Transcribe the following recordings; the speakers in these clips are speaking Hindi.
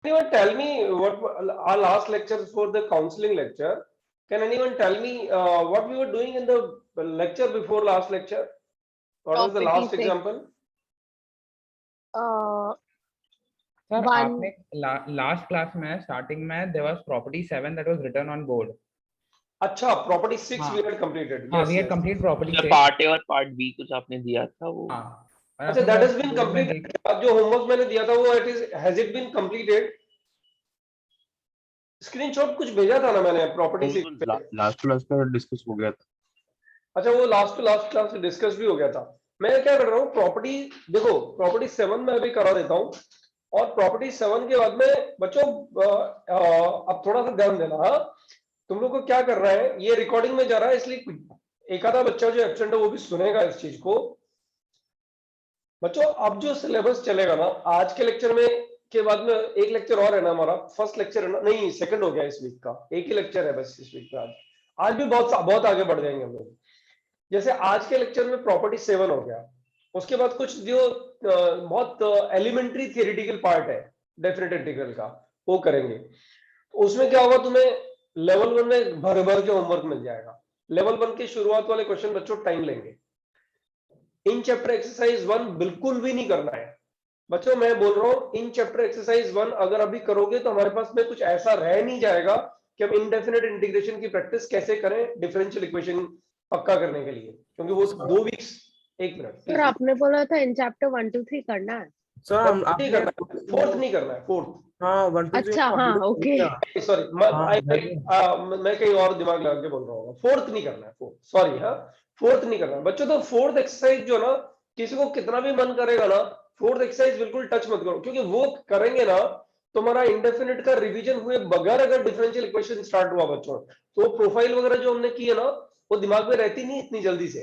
anyone tell me what our last lecture for the counseling lecture? Can anyone tell me what we were doing in the lecture before last lecture? What was the last example? Sir, One. आपने last class में starting में there was property 7 that was written on board. अच्छा, property 6 हाँ. we had completed. हाँ, Yes, we had yes. complete property 6. Part A और पार्ट बी कुछ आपने दिया था वो. हाँ. अच्छा, that has been completed. जो homework मैंने दिया था वो has it been completed? Screenshot कुछ भेजा था ना मैंने प्रॉपर्टी से. लास्ट क्लास में डिस्कस हो गया था. अच्छा, वो लास्ट क्लास में डिस्कस भी हो गया था. मैं क्या कर रहा हूँ, प्रॉपर्टी देखो, प्रॉपर्टी 7 में अभी करा देता हूँ और प्रॉपर्टी 7 के बाद में बच्चों अब थोड़ा सा ध्यान देना. हाँ, तुम लोग को क्या कर रहा है, ये रिकॉर्डिंग में जा रहा है इसलिए एक आधा बच्चा जो एब्सेंट है वो भी सुनेगा इस चीज को. बच्चों अब जो सिलेबस चलेगा ना, आज के लेक्चर में के बाद में एक लेक्चर और है ना हमारा, फर्स्ट लेक्चर है ना, नहीं सेकंड हो गया इस वीक का, एक ही लेक्चर है बस इस वीक में. आज भी बहुत आगे बढ़ जाएंगे हम लोग. जैसे आज के लेक्चर में प्रॉपर्टी 7 हो गया, उसके बाद कुछ जो बहुत एलिमेंट्री थियोरेटिकल पार्ट है डेफिनेट इंटीग्रल का वो करेंगे. उसमें क्या होगा, तुम्हें लेवल 1 में भर के होमवर्क मिल जाएगा. लेवल 1 के शुरुआत वाले क्वेश्चन बच्चों टाइम लेंगे. इन चैप्टर एक्सरसाइज 1 बिल्कुल भी नहीं करना है बच्चों. मैं बोल रहा हूं, इन चैप्टर एक्सरसाइज 1 अगर अभी करोगे तो हमारे पास में कुछ ऐसा रह नहीं जाएगा कि हम इनडेफिनेट इंटीग्रेशन की प्रैक्टिस कैसे करें डिफरेंशियल इक्वेशन पक्का करने के लिए, क्योंकि वो 2 वीक्स. एक मिनट सर, आपने बोला था इन चैप्टर 1 2 3 करना है. सर फोर्थ नहीं करना है. फोर्थ, हाँ 1 2 3. अच्छा, हाँ, ओके. सॉरी, मैं कहीं और दिमाग लगा के बोल रहा हूँ. फोर्थ नहीं करना है. Fourth, sorry. हाँ, फोर्थ नहीं करना है बच्चों. तो फोर्थ एक्सरसाइज जो ना, किसी को कितना भी मन करेगा ना, फोर्थ एक्सरसाइज बिल्कुल टच मत करो, क्योंकि वो करेंगे ना तुम्हारा इंडेफिनिट का रिवीजन हुए बगैर अगर डिफरेंशियल इक्वेशन स्टार्ट हुआ बच्चों, तो प्रोफाइल वगैरह जो हमने की है ना वो दिमाग में रहती नहीं इतनी जल्दी से.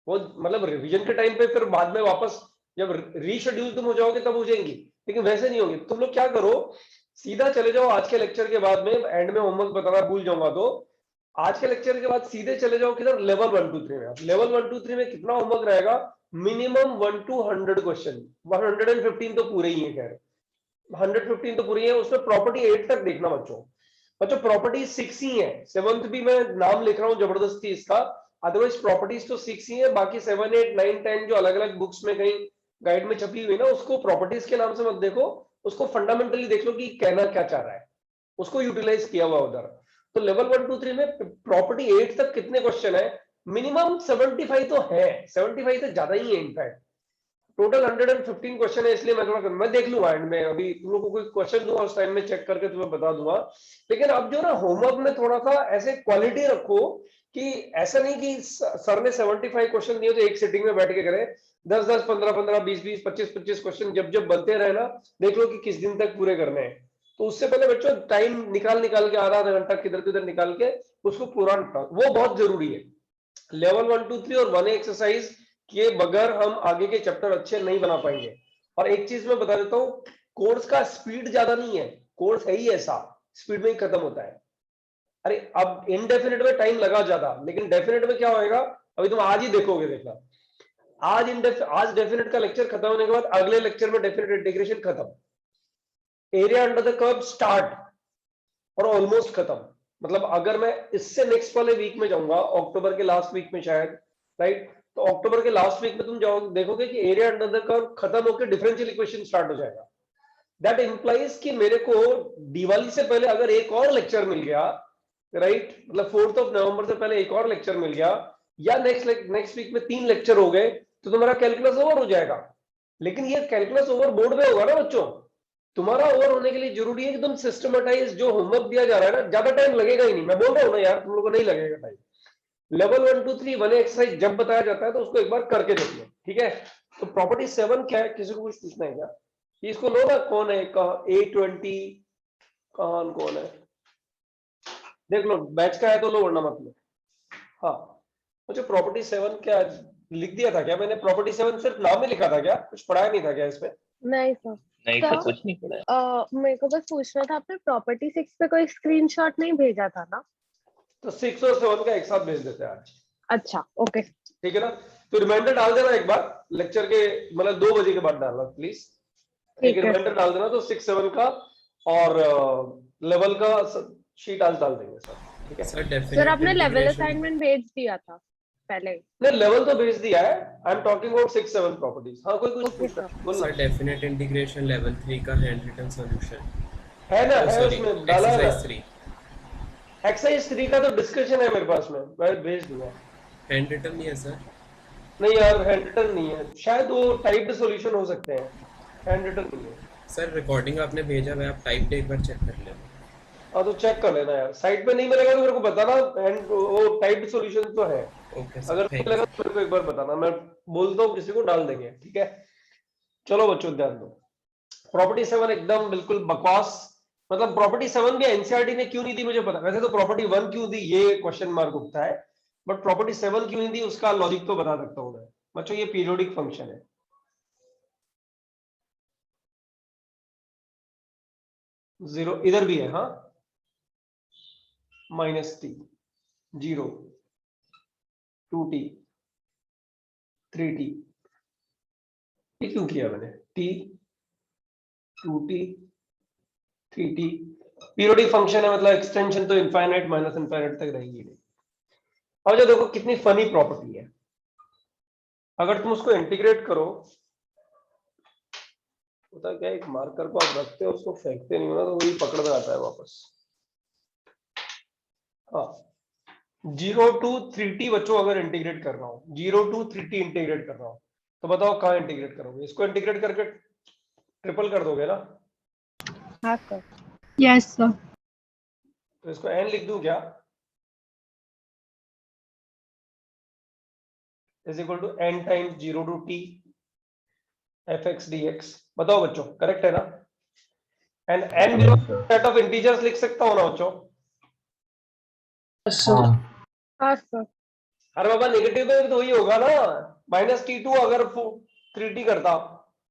वो मतलब रिवीजन के टाइम पे फिर बाद में वापस जब रीशेड्यूल तुम हो जाओगे तब हो जाएंगी, लेकिन वैसे नहीं होगी. तुम लोग क्या करो, सीधा चले जाओ आज के लेक्चर के बाद में. एंड में होमवर्क बताना भूल जाऊंगा, तो आज के लेक्चर के बाद सीधे चले जाओ किधर, लेवल 1 2 3 में. लेवल 1 2 3 में कितना होमवर्क रहेगा, मिनिमम 1 to 100 क्वेश्चन. 115 तो पूरे ही है, खैर 115 तो पूरी है. उसमें प्रॉपर्टी 8 तक देखना बच्चों. प्रॉपर्टी 6 ही है. 7th भी मैं नाम लिख रहा हूँ जबरदस्ती इसका, अदरवाइज प्रॉपर्टीज तो 6 ही है. बाकी 7 8 9 10 जो अलग अलग बुक्स में कहीं गाइड में छपी हुई ना, उसको प्रॉपर्टीज के नाम से मत देखो, उसको फंडामेंटली देख लो कि कहना क्या चाह रहा है, उसको यूटिलाइज किया हुआ उधर. तो लेवल 1 2 3 में प्रॉपर्टी 8 तक कितने क्वेश्चन है, मिनिमम 75 तो है. 75 तो ज्यादा ही है इनफैक्ट. टोटल 115 क्वेश्चन है, इसलिए मैं थोड़ा मैं देख लूंगा एंड में. अभी तुम लोग को कोई क्वेश्चन दूंगा उस टाइम में चेक करके तुम्हें बता दूंगा. लेकिन अब जो ना होमवर्क में थोड़ा सा ऐसे क्वालिटी रखो कि ऐसा नहीं कि सर ने 75 क्वेश्चन दिए तो एक सिटिंग में बैठ के करें. 10 10 15 15 20 20 25 25 क्वेश्चन जब बनते रहे ना, देख लो कि किस दिन तक पूरे करने हैं. तो उससे पहले बच्चों टाइम निकाल के आधा घंटा किधर किधर निकाल के उसको पूरा निकाल, वो बहुत जरूरी है. लेवल 1 2 3 और 1 एक्सरसाइज के बगैर हम आगे के चैप्टर अच्छे नहीं बना पाएंगे. और एक चीज मैं बता देता हूँ, कोर्स का स्पीड ज्यादा नहीं है. कोर्स है ही ऐसा, स्पीड में ही खत्म होता है. अरे अब इनडेफिनेट में टाइम लगा ज्यादा, लेकिन डेफिनेट में क्या होएगा अभी तुम आज ही देखोगे. देखना, आज डेफिनेट का लेक्चर खत्म होने के बाद अगले लेक्चर में डेफिनेट इंटीग्रेशन खत्म, area under the curve start और ऑलमोस्ट खत्म. मतलब अगर मैं इससे नेक्स्ट वाले वीक में जाऊंगा, अक्टूबर के लास्ट वीक में शायद, राइट, तो अक्टूबर के लास्ट वीक में तुम जाओगे देखोगे कि एरिया अंडर द कर्व खत्म होकर डिफरेंशियल इक्वेशन स्टार्ट हो जाएगा. दैट इंप्लाइज कि मेरे को दिवाली से पहले अगर एक और लेक्चर मिल गया, राइट, मतलब 4th of November से पहले एक और लेक्चर मिल गया, या नेक्स्ट वीक में 3 लेक्चर हो गए, तो तुम्हारा कैलकुलस ओवर हो जाएगा. लेकिन ये कैलकुलस ओवर बोर्ड में होगा ना बच्चों. तुम्हारा ओवर होने के लिए जरूरी है कि तुम सिस्टमेटाइज जो होमवर्क दिया जा रहा है ना, ज्यादा टाइम लगेगा ही नहीं. मैं बोल रहा हूँ ना यार, तुम लोग को नहीं लगेगा टाइम. लेवल 1 2 3 1 एक्सरसाइज जब बताया जाता है तो उसको एक बार करके देख लो, ठीक है. तो प्रॉपर्टी 7 क्या है, किसी को कुछ पूछना है क्या? इसको लो ना, कौन है A20 कौन है, देख लो. बैच का है तो लो, वरना मत लो. हाँ, मुझे प्रॉपर्टी 7 क्या लिख दिया था क्या मैंने? प्रॉपर्टी 7 सिर्फ नाम में लिखा था क्या, कुछ पढ़ाया नहीं था क्या इसमें? नहीं सर. नहीं सर, तो कुछ नहीं पड़ा. मेरे को बस पूछना था, आपने प्रॉपर्टी 6 पे कोई स्क्रीनशॉट नहीं भेजा था ना? तो 6 और 7 का एक साथ भेज देते हैं आज. अच्छा, ओके, ठीक है ना. तो रिमाइंडर डाल देना एक बार लेक्चर के, मतलब 2 बजे के बाद डालना प्लीज. एक रिमाइंडर डाल देना तो 6 7 का और लेवल का शीट आज डाल देंगे सर, ठीक है सर सर आपने लेवल डेफिनेट असाइनमेंट भेज दिया था पहले। नहीं, लेवल तो भेज दिया है, I am talking about 6-7 properties. हाँ कोई कुछ Okay, पूछता sir. है, बोलना सर डेफिनेट इंटीग्रेशन लेवल 3 का हैंड रिटन सॉल्यूशन है ना, है सॉरी उसमें डाला है एक्सरसाइज 3 एक्सरसाइज 3 का तो डिस्कशन है मेरे पास में, मैं भेज दूंगा। हैंड रिटन नहीं है सर नहीं यार, हैंड रिटन नहीं है, शायद वो टाइप्ड सॉल्यूशन हो सकते हैं, हैंड रिटन नहीं है। सर रिकॉर्डिंग आपने भेजा है आप टाइप एक बार चेक कर लेना हाँ तो चेक कर लेना यार, साइट पे नहीं मिलेगा तो मेरे को बताना, एंड वो टाइप्ड सॉल्यूशन तो है, ओके अगर सर नहीं थैंक मिलेगा तो मेरे को एक बार बताना, मैं बोलता हूँ किसी को डाल देंगे, ठीक है। चलो बच्चों ध्यान दो, प्रॉपर्टी 7 एकदम बिल्कुल बकवास, मतलब प्रॉपर्टी 7 भी एनसीईआरटी ने क्यों नहीं दी मुझे पता, वैसे तो प्रॉपर्टी 1 क्यों दी ये क्वेश्चन मार्क उठता है, बट प्रॉपर्टी 7 क्यों नहीं दी उसका लॉजिक तो बता सकता हूं मैं बच्चों। ये पीरियोडिक फंक्शन है, जीरो इधर भी है, हाँ -t 0 2t 3t, ये क्यों किया मैंने, t 2t 3t, periodic function है, मतलब एक्सटेंशन तो इनफाइनाइट माइनस इनफाइनाइट तक रहेगी नहीं। अब जो देखो कितनी फनी प्रॉपर्टी है, अगर तुम उसको इंटीग्रेट करो, होता क्या है, एक मार्कर को आप रखते हो उसको फेंकते नहीं हो ना, तो वही पकड़ में आता है वापस। हाँ 0 to 3t बच्चों अगर इंटीग्रेट कर रहा हूँ, 0 to 3t इंटीग्रेट कर रहा हूँ, तो बताओ कहाँ इंटीग्रेट करोगे, इसको इंटीग्रेट करके ट्रिपल कर दोगे ना, हाँ सर। Yes sir. तो इसको n लिख दूं क्या, is equal to n times 0 to t fx dx, बताओ बच्चों करेक्ट है ना, and n set of integers लिख सकता हूं ना बच्चों। हाँ सर। अरे बाबा नेगेटिव में तो वही होगा ना, -t2 अगर 3t करता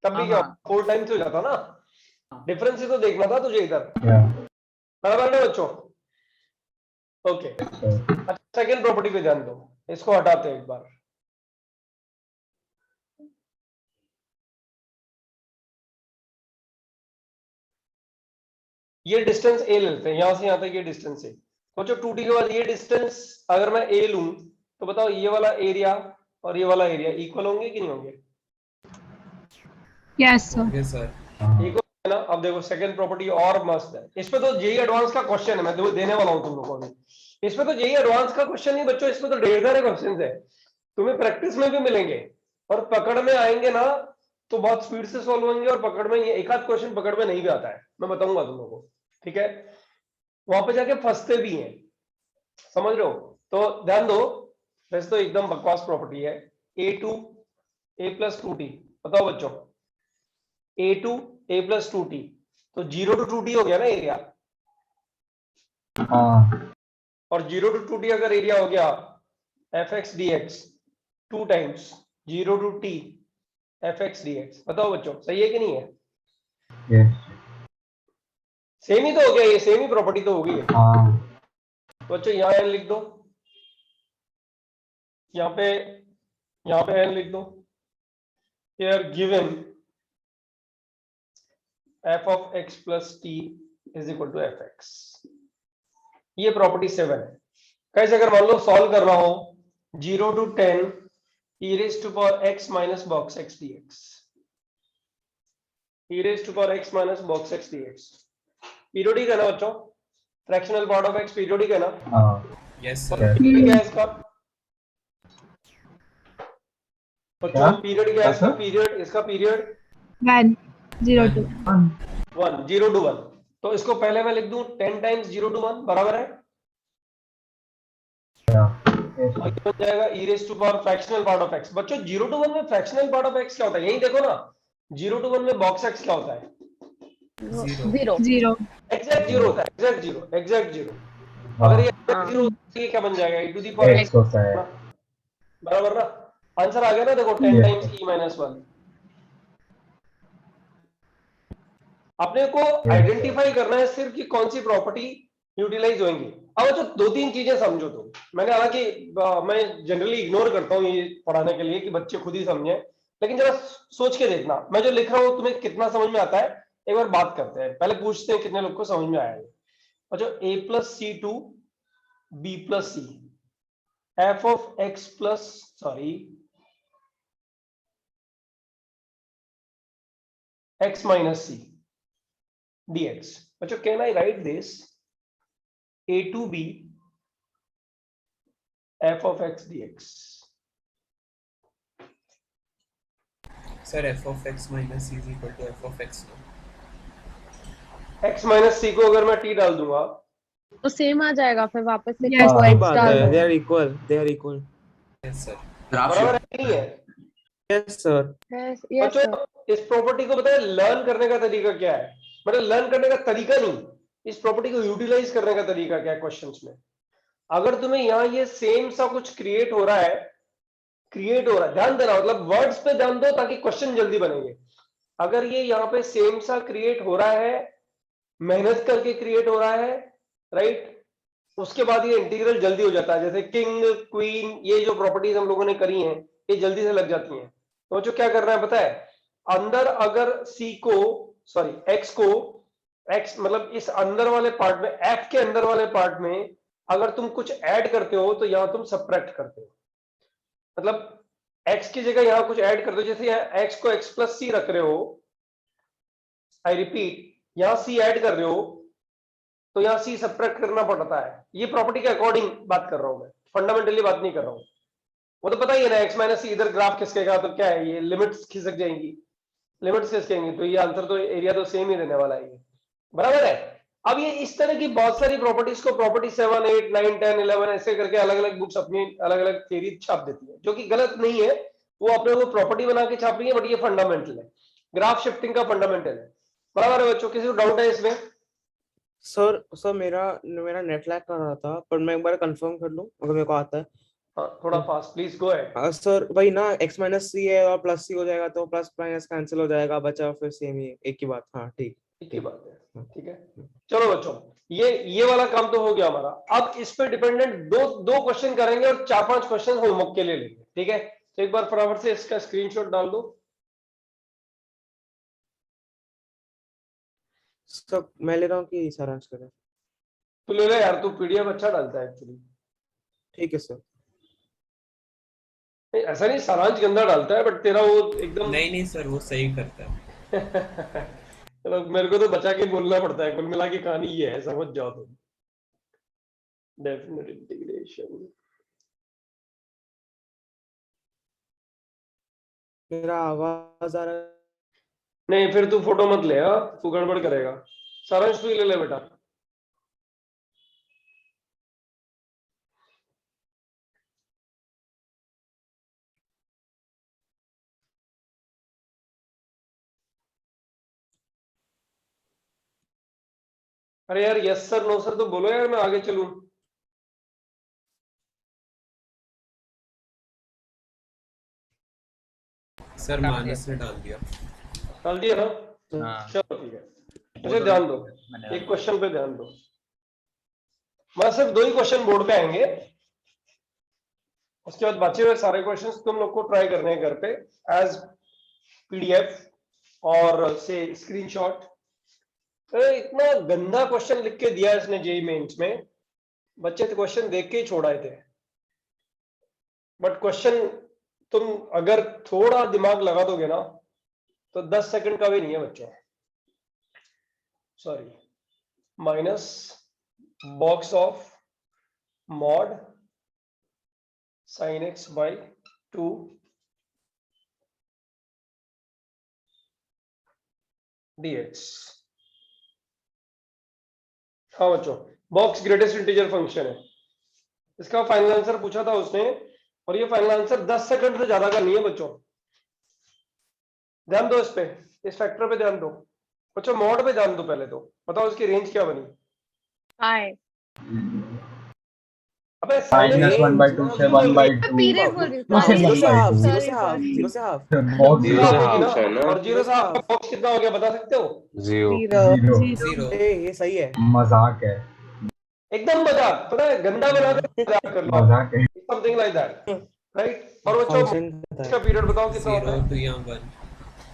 तब भी क्या 4 टाइम्स हो जाता ना, डिफरेंस ही तो देखना था तुझे इधर, बराबर है बच्चों। ओके अच्छा, सेकंड प्रॉपर्टी पे ध्यान दो, इसको हटाते हैं एक बार, ये डिस्टेंस a लेते हैं, यहां से यहां तक ये डिस्टेंस है बच्चों, 2t के बाद ये डिस्टेंस अगर मैं a लूं तो बताओ ये वाला एरिया और ये वाला एरिया इक्वल होंगे कि नहीं होंगे, yes sir. Okay sir equal है ना। अब देखो सेकंड प्रॉपर्टी और मस्त है, इस पे तो जेई एडवांस का क्वेश्चन है, मैं तो देने वाला हूं तुम लोगों को भी, इस पे तो जेई एडवांस का क्वेश्चन नहीं बच्चों, इसमें तो ढेर सारे क्वेश्चंस है, तुम्हें प्रैक्टिस में भी मिलेंगे और पकड़ में आएंगे ना तो बहुत स्पीड से सॉल्व होंगे, और पकड़ में ये एक आध क्वेश्चन पकड़ में नहीं भी आता है, मैं बताऊंगा तुम लोगों को, ठीक है, वहां पे जाके फंसते भी हैं, समझ रहे हो। तो ध्यान दो, वैसे तो एकदम बकवास प्रॉपर्टी है, a2 a plus 2t, बताओ बच्चों a2 a plus 2t, तो 0 to 2t हो गया ना एरिया, और 0 to 2t अगर एरिया हो गया fx dx 2 times 0 to t fx dx, बताओ बच्चों सही है कि नहीं है, सेम ही तो हो गया, ये सेम ही प्रॉपर्टी तो होगी, बच्चों यहाँ n लिख दो, यहाँ पे n लिख दो, here given f of x plus t is equal to fx, ये प्रॉपर्टी 7 है। कैसे, अगर मान लो सॉल्व कर रहा हूं 0 to 10 e raised to power x minus box x dx, e raised to power x minus box x dx periodic है ना बच्चों, fractional part of x periodic है ना, यस और सर पीरियड क्या है इसका बच्चों, पीरियड क्या है इसका, पीरियड इसका पीरियड 1 0 2 1 0 to 1, तो इसको पहले मैं लिख दूं 10 टाइम्स 0 to 1 बराबर है, और ये बन जाएगा e raised to power fractional part of x। बच्चों 0 to 1 में फ्रैक्शनल पार्ट ऑफ x क्या होता है, यही देखो ना, 0 to 1 में बॉक्स x क्या होता है, 0 0 एग्जैक्ट 0 होता है, एग्जैक्ट 0, अगर ये एग्जैक्ट 0 होता है ये क्या बन जाएगा e to the power x होता है, बराबर ना, आंसर आ गया ना, देखो 10 टाइम्स e minus 1। अपने को आइडेंटिफाई करना है सिर्फ कि कौन सी प्रॉपर्टी यूटिलाइज होंगी। अब जो दो तीन चीजें समझो तुम, मैंने हालांकि मैं जनरली इग्नोर करता हूँ ये पढ़ाने के लिए कि बच्चे खुद ही समझें, लेकिन जरा सोच के देखना मैं जो लिख रहा हूँ तुम्हें कितना समझ में आता है, एक बार बात करते हैं, पहले पूछते हैं कितने लोग को समझ में आया है। अच्छा, a plus c to b plus c f of x plus sorry x minus c dx. But can I write this a to b f of x dx? Sir, f of x minus c is equal to f of x. x minus c को अगर मैं t डाल दूंगा तो सेम आ जाएगा, फिर वापस से Yes. को सही x बात डाल है, दो। they are equal, they are equal. Yes, sir. बराबर है कि नहीं है? Yes sir. Yes, yes, बच्चों sir. इस प्रॉपर्टी को पता है लर्न करने का तरीका क्या है? मतलब लर्न करने का तरीका नहीं, इस प्रॉपर्टी को यूटिलाइज करने का तरीका क्या है क्वेश्चंस में। अगर तुम्हें यहाँ ये सेम सा कुछ क्रिएट हो रहा है, ध्यान देना, मतलब वर्ड्स पे ध्यान दो ताकि क्वेश्चन जल्दी बनेंगे। अगर ये यहाँ पे सेम सा क्रिएट हो रहा है, मेहनत करके क्रिएट हो रहा है, राइट, उसके बाद ये इंटीग्रल जल्दी हो जाता है। जैसे किंग क्वीन, ये जो प्रॉपर्टीज हम लोगों ने करी हैं ये जल्दी से लग जाती हैं। तो जो क्या करना है पता है, अंदर अगर c को सॉरी x को x मतलब इस अंदर वाले पार्ट में, f के अंदर वाले पार्ट में अगर तुम कुछ ऐड करते हो तो यहां तुम सबट्रैक्ट करते हो। मतलब x की जगह यहां कुछ ऐड करते हो, जैसे यहाँ x को x प्लस सी रख रहे हो, आई रिपीट, यहां c ऐड कर रहे हो तो यहां c सबट्रैक्ट करना पड़ता है। ये प्रॉपर्टी के अकॉर्डिंग बात कर रहा हूं मैं, फंडामेंटली बात नहीं कर रहा हूं। वो तो पता ही है ना, x माइनस सी इधर ग्राफ खिसकेगा तो क्या है, ये लिमिट्स खिसक जाएंगी, लिमिट्स खिसकेंगी तो ये आंसर तो एरिया तो सेम ही देने वाला है, बराबर है। अब ये इस तरह की बहुत सारी प्रॉपर्टीज को प्रॉपर्टी 7, 8, 9, 10, 11 ऐसे करके अलग अलग बुक्स अपनी अलग अलग थ्योरी छाप देती है, जो कि गलत नहीं है, वो अपने को प्रॉपर्टी बना के छाप रही है, बट ये फंडामेंटल है, ग्राफ शिफ्टिंग का फंडामेंटल है, बराबर है बच्चों। किसी को डाउट है इसमें? सर मेरा नेट लैग कर रहा था, पर मैं एक बार कंफर्म कर लूं अगर मेरे को आता है। हाँ, थोड़ा fast please go ahead. Sir वही ना, x माइनस सी है और प्लस सी हो जाएगा तो प्लस माइनस कैंसिल हो जाएगा, बचा फिर सेम ही एक ही बात। हाँ ठीक, एक ही बात है, ठीक है। चलो बच्चों, ये वाला काम तो हो गया हमारा। अब इस पे डिपेंडेंट दो क्वेश्चन करेंगे और 4-5 क्वेश्चन होमवर्क के लिए लेंगे, ठीक है। तो एक बार फटाफट से इसका स्क्रीनशॉट डाल दो। सर मैं ले रहा हूँ कि सारांश करें? तू ले ले यार, तू पीडीएफ अच्छा डालता है एक्चुअली। ठीक है सर। नहीं, ऐसा नहीं सारांश गंदा डालता है, बट तेरा वो एकदम नहीं सर, वो सही करता है। मतलब मेरे को तो बचा के बोलना पड़ता है, कुल मिला के कहानी ये है, समझ जाओ तुम। डेफिनेट इंटीग्रेशन, मेरा आवाज आ रहा है? नहीं फिर तू फोटो मत ले, तू गड़बड़ करेगा। सारांश तू ही ले ले बेटा। अरे यार यस सर नो सर तो बोलो यार, मैं आगे चलूं। सर मानस ने डाल दिया। डाल दिया ना? हाँ। चलो ठीक है, मुझे ध्यान दो, एक क्वेश्चन पे ध्यान दो। मैं सिर्फ 2 ही क्वेश्चन बोर्ड पे आएंगे, उसके बाद बचे हुए सारे क्वेश्चंस तुम लोग को ट्राई करने हैं घर पे एज पीडीएफ और से स्क्रीनशॉट। इतना गंदा क्वेश्चन लिख के दिया इसने जेई मेंस में, बच्चे तो क्वेश्चन देख के ही छोड़ आए थे। बट क्वेश्चन तुम अगर थोड़ा दिमाग लगा दोगे ना तो 10 सेकंड का भी नहीं है बच्चों। Sorry, minus box of mod sin x by 2 dx। हाँ बच्चों, बॉक्स ग्रेटेस्ट इंटीजर फंक्शन है, इसका फाइनल आंसर पूछा था उसने, और ये फाइनल आंसर 10 सेकंड से ज्यादा का नहीं है बच्चों। ध्यान दो इस पे, इस फैक्टर पे ध्यान दो बच्चों, मॉड पे ध्यान दो। पहले तो बताओ इसकी रेंज क्या बनी? I अबे माइनस 1/2 से 1/2 पीरियड बोल रही हूँ। No, Sorry, zero से half, sorry, जीरो से हाफ, sorry. जीरो से हाफ। बहुत जीरो जीरो से होगी हाफ ना, है ना? और जीरो से आपका बॉक्स कितना हो गया बता सकते हो? जीरो। जीरो। ये सही है। मजाक है, एकदम मजाक, पता है गंदा बना के मजाक कर लो, मजाक है। Something like that, right. और बच्चों फंक्शन इसका पीरियड बताओ कितना होता 0 है? to 1।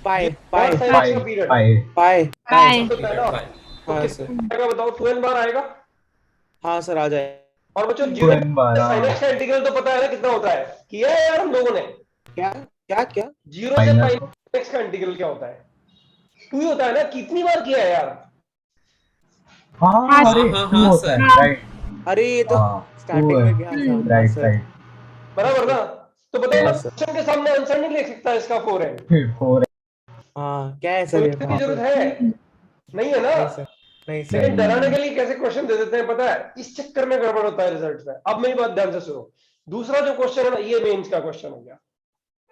पाई What size पाई का पीरियड? पाई पाई Y. तो पहला Y. तो हाँ कितना सर, आएगा बताओ, 2n बार आएगा। हाँ सर आ जाए। और बच्चों 2n जीरो बार, sin हाँ। x का इंटीग्रल तो पता है ना कितना होता है, किया है यार हम लोगों ने। क्या क्या क्या? जीरो से माइनस sin x का इंटीग्रल क्या होता है, 2 ही होता है ना, कितनी बार किया है यार। हाँ हाँ, अरे हाँ, 2 हाँ, होता है, सर। हाँ। राइट। अरे ये तो हाँ 2 स्टार्टिंग है, में क्या था? हाँ राइट सर, राइट। बराबर ना। तो बताओ हाँ मैं सर, क्वेश्चन के सामने आंसर नहीं लिख सकता इसका 4n, फिर 4 हाँ क्या है तो सर ये? इसकी हाँ जरूरत सर, है नहीं है ना। नहीं सर, नहीं सर। लेकिन डराने के लिए कैसे क्वेश्चन दे देते हैं पता है, इस चक्कर में गड़बड़ होता है रिजल्ट में। अब मेरी बात ध्यान से सुनो, दूसरा जो क्वेश्चन है ना ये मेंस का क्वेश्चन हो गया,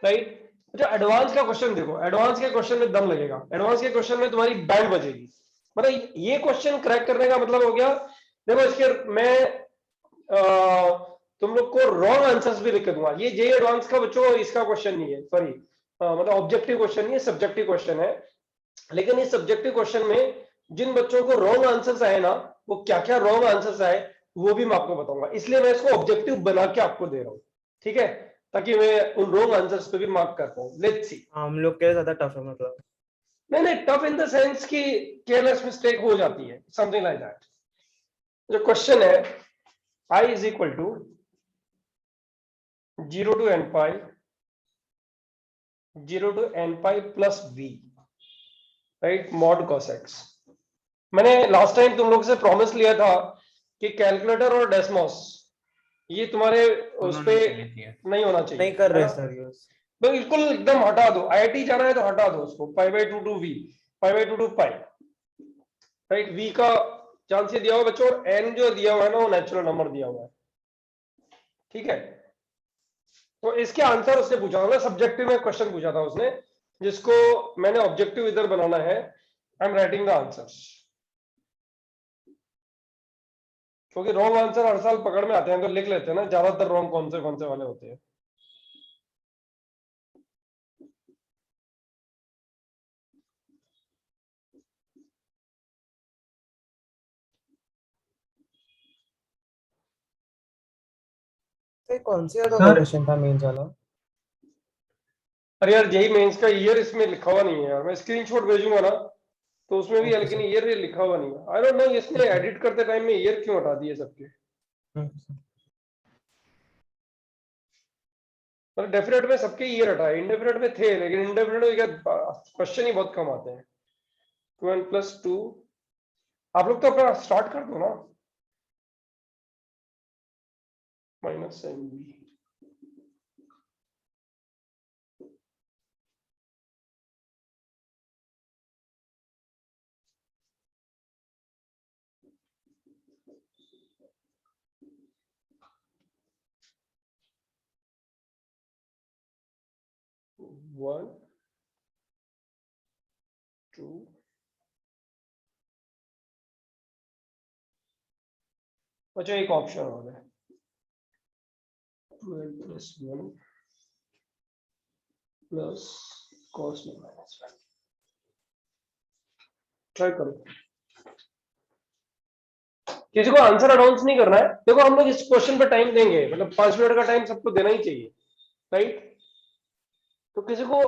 राइट। अच्छा एडवांस का क्वेश्चन देखो, एडवांस के क्वेश्चन में दम लगेगा, एडवांस के क्वेश्चन में तुम्हारी बैंड बजेगी। मतलब ये क्वेश्चन क्रैक करने का मतलब हो गया, देखो इसके मैं तुम लोग को रॉन्ग आंसर्स भी लिख के दूंगा। ये जे एडवांस का बच्चों इसका क्वेश्चन नहीं है, सॉरी मतलब ऑब्जेक्टिव क्वेश्चन नहीं है, सब्जेक्टिव क्वेश्चन है। लेकिन इस सब्जेक्टिव क्वेश्चन में जिन बच्चों को रॉन्ग आंसर्स आए ना, वो क्या क्या रॉन्ग आंसर्स आए वो भी मैं आपको बताऊंगा, इसलिए मैं इसको ऑब्जेक्टिव बना के आपको दे रहा हूं, ठीक है, ताकि मैं उन रॉन्ग आंसर्स पे भी मार्क कर पाऊं। Let's see. हाँ, हम लोग के लिए ज्यादा टफ है मतलब। नहीं नहीं, टफ इन द सेंस कि केयरलेस मिस्टेक हो जाती है, समथिंग लाइक दैट। जो क्वेश्चन है i is equal to 0 to n pi 0 to n pi plus v, right, mod cos x। मैंने लास्ट टाइम तुम लोग से प्रॉमिस लिया था कि कैलकुलेटर और डेस्मोस ये तुम्हारे उस पे उन्होंने नहीं किया। नहीं होना चाहिए, नहीं कर है रहे ना? Sir use. बिल्कुल एकदम हटा दो, आईआईटी जाना है तो हटा दो उसको, π/2 to v, π/2 to pi, right. v का चांस ये दिया हुआ बच्चों, और n जो दिया हुआ है ना वो नेचुरल नंबर दिया हुआ है, ठीक है। तो इसके आंसर उसने पूछा था ना, सब्जेक्टिव में क्वेश्चन पूछा था उसने, जिसको मैंने ऑब्जेक्टिव इधर बनाना है। I am writing the answers, क्योंकि रॉन्ग आंसर हर साल पकड़ में आते हैं तो लिख लेते हैं ना, ज्यादातर रॉन्ग कौन से वाले होते हैं। तो ये कौन सी ज्यादा सर क्वेश्चन था मेंस वाला? अरे यार जेई मेंस का ईयर इसमें लिखा हुआ नहीं है यार, मैं स्क्रीनशॉट भेजूंगा ना तो उसमें भी है, ओके लेकिन सर। ईयर लिखा हुआ नहीं है। आई डोंट नो इसने एडिट करते टाइम में ईयर क्यों हटा दिए सबके। मतलब डेफिनेट में सबके ईयर हटाए, इंडेफिनेट में थे, लेकिन इंडेफिनेट में क्या क्वेश्चन ही बहुत कम आते हैं। 2n+2, आप लोग तो अपना स्टार्ट कर दो ना, -mb। वन टू अच्छा एक ऑप्शन और है, 12+1 प्लस cos -1। ट्राई करो, किसी को आंसर अनाउंस नहीं करना है। देखो हम लोग इस क्वेश्चन पे टाइम देंगे, मतलब 5 मिनट का टाइम सबको देना ही चाहिए, राइट। तो किसी को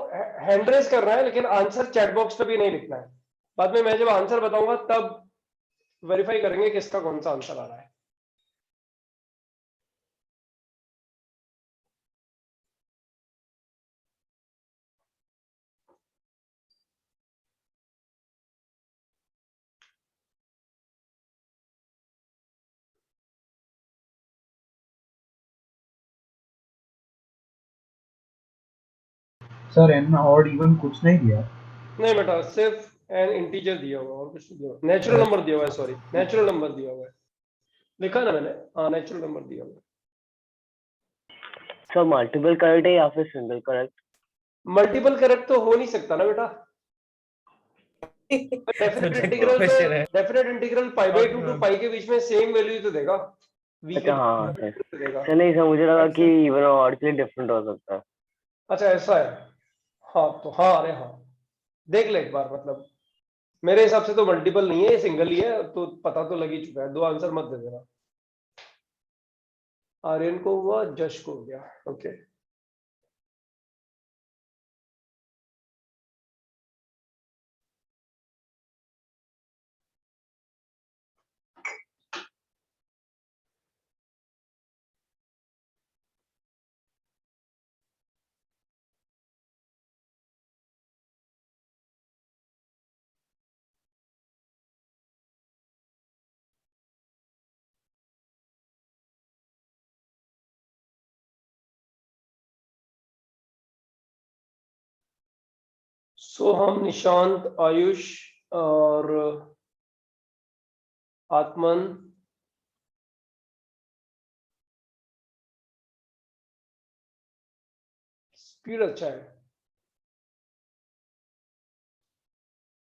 हैंड रेज करना है, लेकिन आंसर चैट बॉक्स पे भी नहीं लिखना है। बाद में मैं जब आंसर बताऊंगा तब वेरीफाई करेंगे किसका कौन सा आंसर आ रहा है। सर एन ऑड इवन कुछ नहीं दिया। नहीं बेटा, सिर्फ एन इंटीजर दिया हुआ और कुछ नहीं दिया हुआ, नेचुरल नंबर दिया हुआ है, सॉरी नेचुरल नंबर दिया हुआ है, लिखा ना मैंने, हाँ नेचुरल नंबर दिया हुआ है। सर मल्टीपल करेक्ट है या फिर सिंगल करेक्ट? मल्टीपल करेक्ट तो हो नहीं सकता ना बेटा, डेफिनेट इंटीग्रल तो क्वेश्चन है। डेफिनेट इंटीग्रल π/2 टू पाई के बीच में सेम वैल्यू तो देगा, v के अच्छा हाँ बीच सर। में देगा। सर नहीं सर, मुझे लगा कि इवन और ऑड के लिए डिफरेंट हो सकता है। अच्छा ऐसा है, हाँ तो हाँ, अरे हाँ देख ले एक बार, मतलब मेरे हिसाब से तो मल्टीपल नहीं है, ये सिंगल ही है, तो पता तो लग ही चुका है। दो आंसर मत दे देना, आर्यन को हुआ, जश को हो गया, ओके। सो हम निशांत, आयुष और आत्मन स्पीड अच्छा है।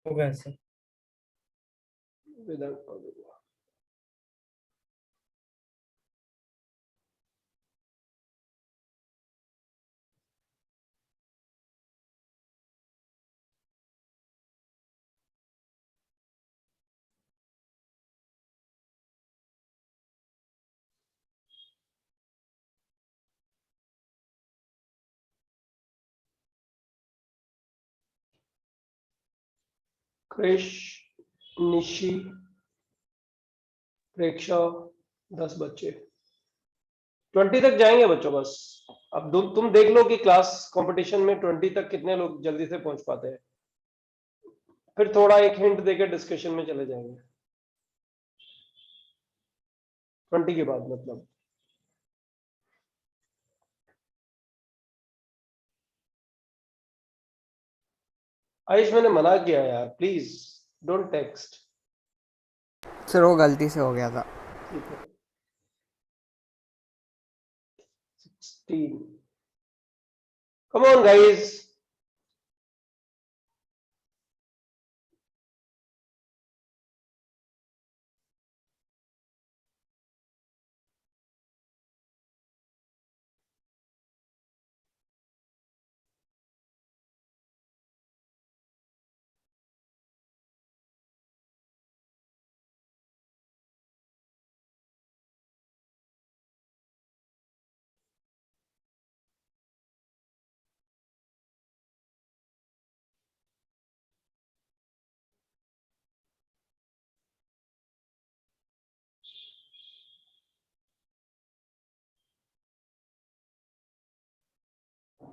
हो गया सर। वेदांत क्रिश, निशी, प्रेक्षा, 10 बच्चे 20 तक जाएंगे बच्चों बस। अब तुम देख लो कि क्लास कंपटीशन में 20 तक कितने लोग जल्दी से पहुंच पाते हैं, फिर थोड़ा एक हिंट देकर डिस्कशन में चले जाएंगे 20 के बाद मतलब। आयुष मैंने मना किया यार, प्लीज डोंट टेक्स्ट। सर वो गलती से हो गया था। ठीक है 16 कम ऑन गाइस।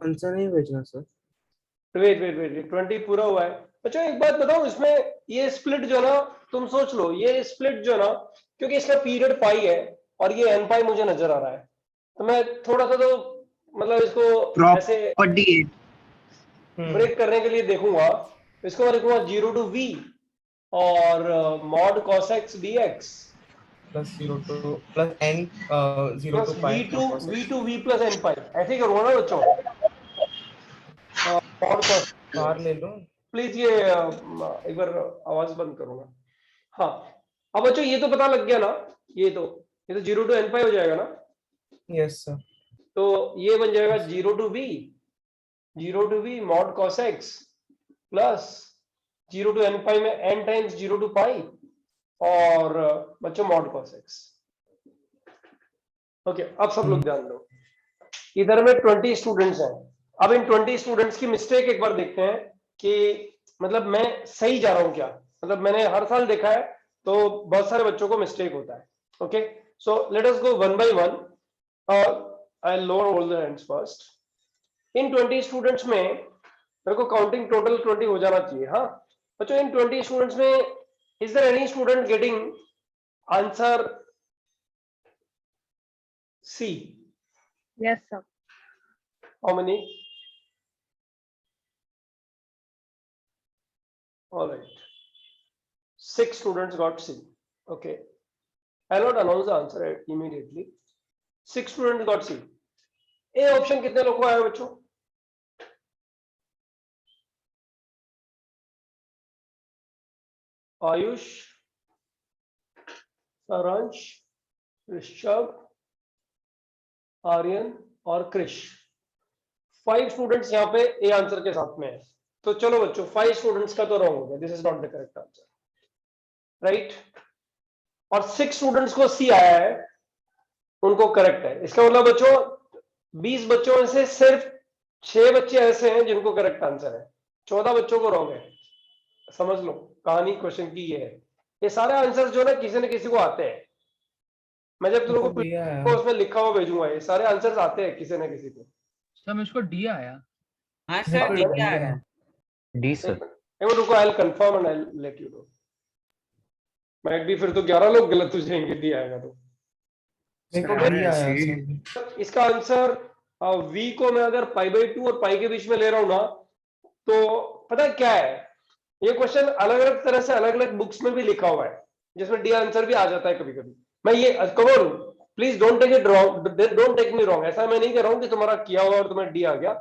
आंसर नहीं भेजना सर। वेट वेट वेट 20 पूरा हुआ है। अच्छा एक बात बताऊं, इसमें ये स्प्लिट जो ना, तुम सोच लो ये स्प्लिट जो ना, क्योंकि इसका पीरियड पाई है और ये एन पाई मुझे नजर आ रहा है, तो मैं थोड़ा सा तो मतलब इसको ऐसे ब्रेक करने के लिए देखूंगा। इसको मैं लिखूंगा 0 to v और mod cos x dx plus 0 two plus n 0 plus two pi v to v plus n पाई, ऐसे ही करूंगा ना बच्चों। mod cos बाहर ले लो। प्लीज ये एक बार आवाज बंद करो ना। हाँ अब बच्चों ये तो पता लग गया ना, ये तो 0 to n पाई हो जाएगा ना। Yes sir. तो ये बन जाएगा 0 to v mod cos x plus 0 to n पाई में n टाइम्स 0 to पाई और बच्चों mod cos x। ओके अब सब लोग ध्यान दो, इधर में 20 स्टूडेंट्स हैं। अब इन 20 स्टूडेंट्स की मिस्टेक एक बार देखते हैं कि मतलब मैं सही जा रहा हूं क्या। मतलब मैंने हर साल देखा है तो बहुत सारे बच्चों को मिस्टेक होता है। Okay so let us go one by one. I lower all the hands first. In 20 students में मेरे को काउंटिंग टोटल 20 हो जाना चाहिए। हाँ बच्चों इन 20 स्टूडेंट्स में is there any student getting answer c? Yes, sir. How many? All right. 6 students got C. Okay. I'll not announce the answer immediately. 6 students got C. A option कितने लोगों को आया बच्चों? आयुष, सारांश, ऋषभ, आर्यन और क्रिश। 5 स्टूडेंट्स यहाँ पे ए आंसर के साथ में है। तो चलो बच्चों 5 स्टूडेंट्स का तो रॉन्ग हो गया, this is not the correct answer, right. और 6 स्टूडेंट्स को सी आया है, उनको करेक्ट है। इसका मतलब बच्चों 20 बच्चों में से सिर्फ 6 बच्चे ऐसे हैं जिनको करेक्ट आंसर है, 14 बच्चों को रॉन्ग है। समझ लो कहानी क्वेश्चन की ये है। ये सारे आंसर जो ना किसी न किसी को आते हैं। मैं जब तुम लोगों को उसमें लिखा हुआ भेजूंगा, ये सारे आंसर्स आते हैं किसी न किसी को। सर मुझको डी आया। हाँ सर डी आया। D sir. रुको I will confirm and I will let you know. Might be फिर तो 11 लोग गलत हो जाएंगे डी आएगा तो। इसका आंसर v को मैं अगर पाई बाई 2 और पाई के बीच में ले रहा हूं ना, तो पता है क्या है, ये क्वेश्चन अलग अलग तरह से अलग अलग बुक्स में भी लिखा हुआ है, जिसमें डी आंसर भी आ जाता है कभी कभी। मैं ये come on please don't take it wrong, don't take me wrong, ऐसा मैं नहीं कर रहा हूँ कि तुम्हारा किया हुआ और तुम्हें डी आ गया,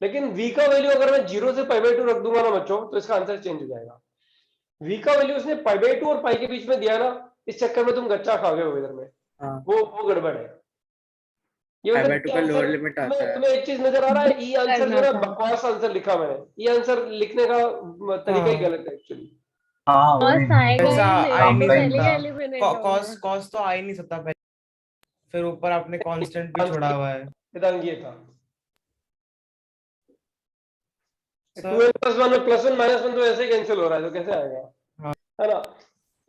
लेकिन वी का वैल्यू अगर मैं 0 से π/2 रख दूंगा ना बच्चों, तो इसका आंसर चेंज हो जाएगा। वी का वैल्यू उसने π/2 और पाई के बीच में दिया ना, इस चक्कर में तुम गच्चा खा गए हो इधर में, हाँ। वो गड़बड़ है। ये पाई मतलब बाय टू का लोअर लिमिट आता है। तुम्हें एक चीज नजर आ रहा है, ई आंसर जो है करना था। बकवास आंसर लिखा मैंने, ई आंसर लिखने का तरीका ही हाँ। गलत है एक्चुअली। हाँ कॉस वही आएगा ऐसा ही आ ही नहीं, नहीं पहले सकता। एलिमिनेट होगा। कॉस तो आ ही नहीं सकता पहले, फिर ऊपर आपने कांस्टेंट भी छोड़ा हुआ है। वेदांग ये था सर 2n + 1 में +1 -1 तो ऐसे ही कैंसिल हो रहा है, तो कैसे आएगा? हाँ। है ना?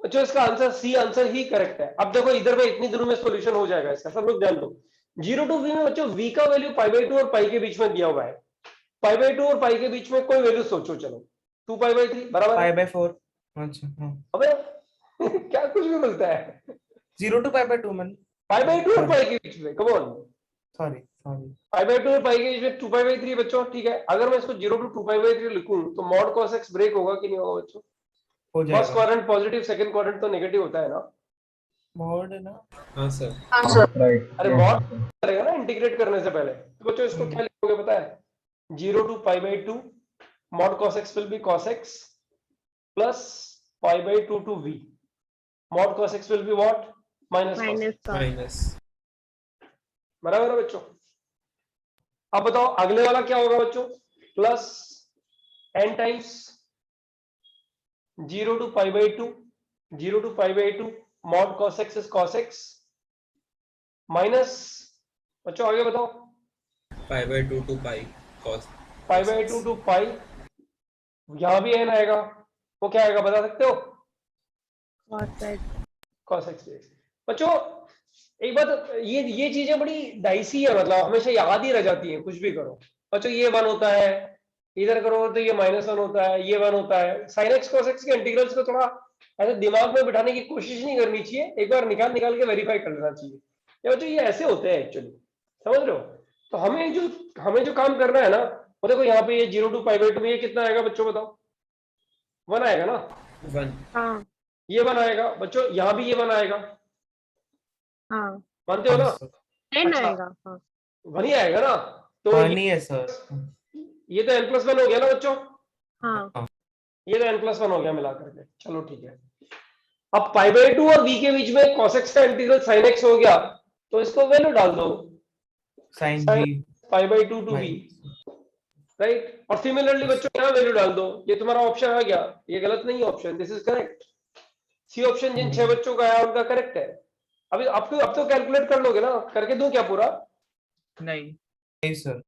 अच्छा इसका आंसर सी आंसर ही करेक्ट है। अब देखो इधर में इतनी दूर में सॉल्यूशन हो जाएगा इसका, सब लोग ध्यान दो। 0 to v में बच्चों v का वैल्यू π/2 और पाई के बीच में दिया हुआ है। π/2 और पाई के बीच में कोई वैल्यू सोचो, चलो 2π/3 बराबर पाई है? बाय 4। अच्छा हाँ, अबे क्या कुछ भी मिलता है 0 to पाई बाय 2 मन। π/2 और पाई के बीच में, कम ऑन, सॉरी π/2 और पाई के बीच में 2π/3 बच्चों, ठीक है। अगर मैं इसको 0 to 2π/3 लिखूं तो मॉड cos x ब्रेक होगा कि नहीं होगा बच्चों? हो फर्स्ट जाएगा। क्वाड्रेंट पॉजिटिव, सेकंड क्वाड्रेंट तो नेगेटिव होता है ना? मॉड है ना। हाँ सर। राइट। अरे मॉड करेगा ना इंटीग्रेट करने से पहले, तो बच्चों इसको क्या लिखोगे पता है? 0 to π/2 mod cos x will be cos x plus π/2 to v, mod cos x will be what? minus cos x, minus का माइनस बराबर है बच्चों? अब बताओ अगले वाला क्या होगा बच्चों? Plus n times 0 to π/2, 0 to π/2 mod cos x is cos x minus, बच्चों आगे बताओ, π/2 to पाई cos π/2 to पाई, यहां भी n आएगा, वो क्या आएगा बता सकते हो? cos x dx। बच्चों एक बात, ये चीजें बड़ी डाइसी है, मतलब हमेशा याद ही रह जाती है कुछ भी करो। बच्चों ये 1 होता है, इधर करो तो ये -1 होता है, ये 1 होता है। sin x cos x के इंटीग्रल्स को थोड़ा ऐसे दिमाग में बिठाने की कोशिश नहीं करनी चाहिए, एक बार निकाल के वेरीफाई कर लेना चाहिए। ये बच्चों ये ऐसे होते हैं एक्चुअली, समझ रहे हो? तो हमें जो काम करना है ना, वो देखो यहाँ पे ये 0 to π/2 में ये कितना आएगा बच्चों बताओ? 1 आएगा ना? 1 हाँ ये 1 आएगा बच्चों, यहाँ भी ये 1 आएगा, हाँ मानते हो ना? 10 अच्छा। आएगा। हाँ 1 ही आएगा ना? तो फनी है सर। ये तो n+1 हो गया ना बच्चों? हाँ ये तो n+1 हो गया मिला करके, चलो ठीक है। अब π/2 और v के बीच में cos x का इंटीग्रल sin x हो गया, तो इसको वैल्यू डाल दो, साइन sin जी π/2 to v, राइट? और सिमिलरली बच्चों यहाँ वैल्यू डाल दो, ये तुम्हारा ऑप्शन आ गया, ये गलत नहीं है option, this is correct. C option जिन 6 बच्चों का आया उनका करेक्ट है। अभी अब तो कैलकुलेट कर लोगे ना? करके दूं क्या पूरा? नहीं सर।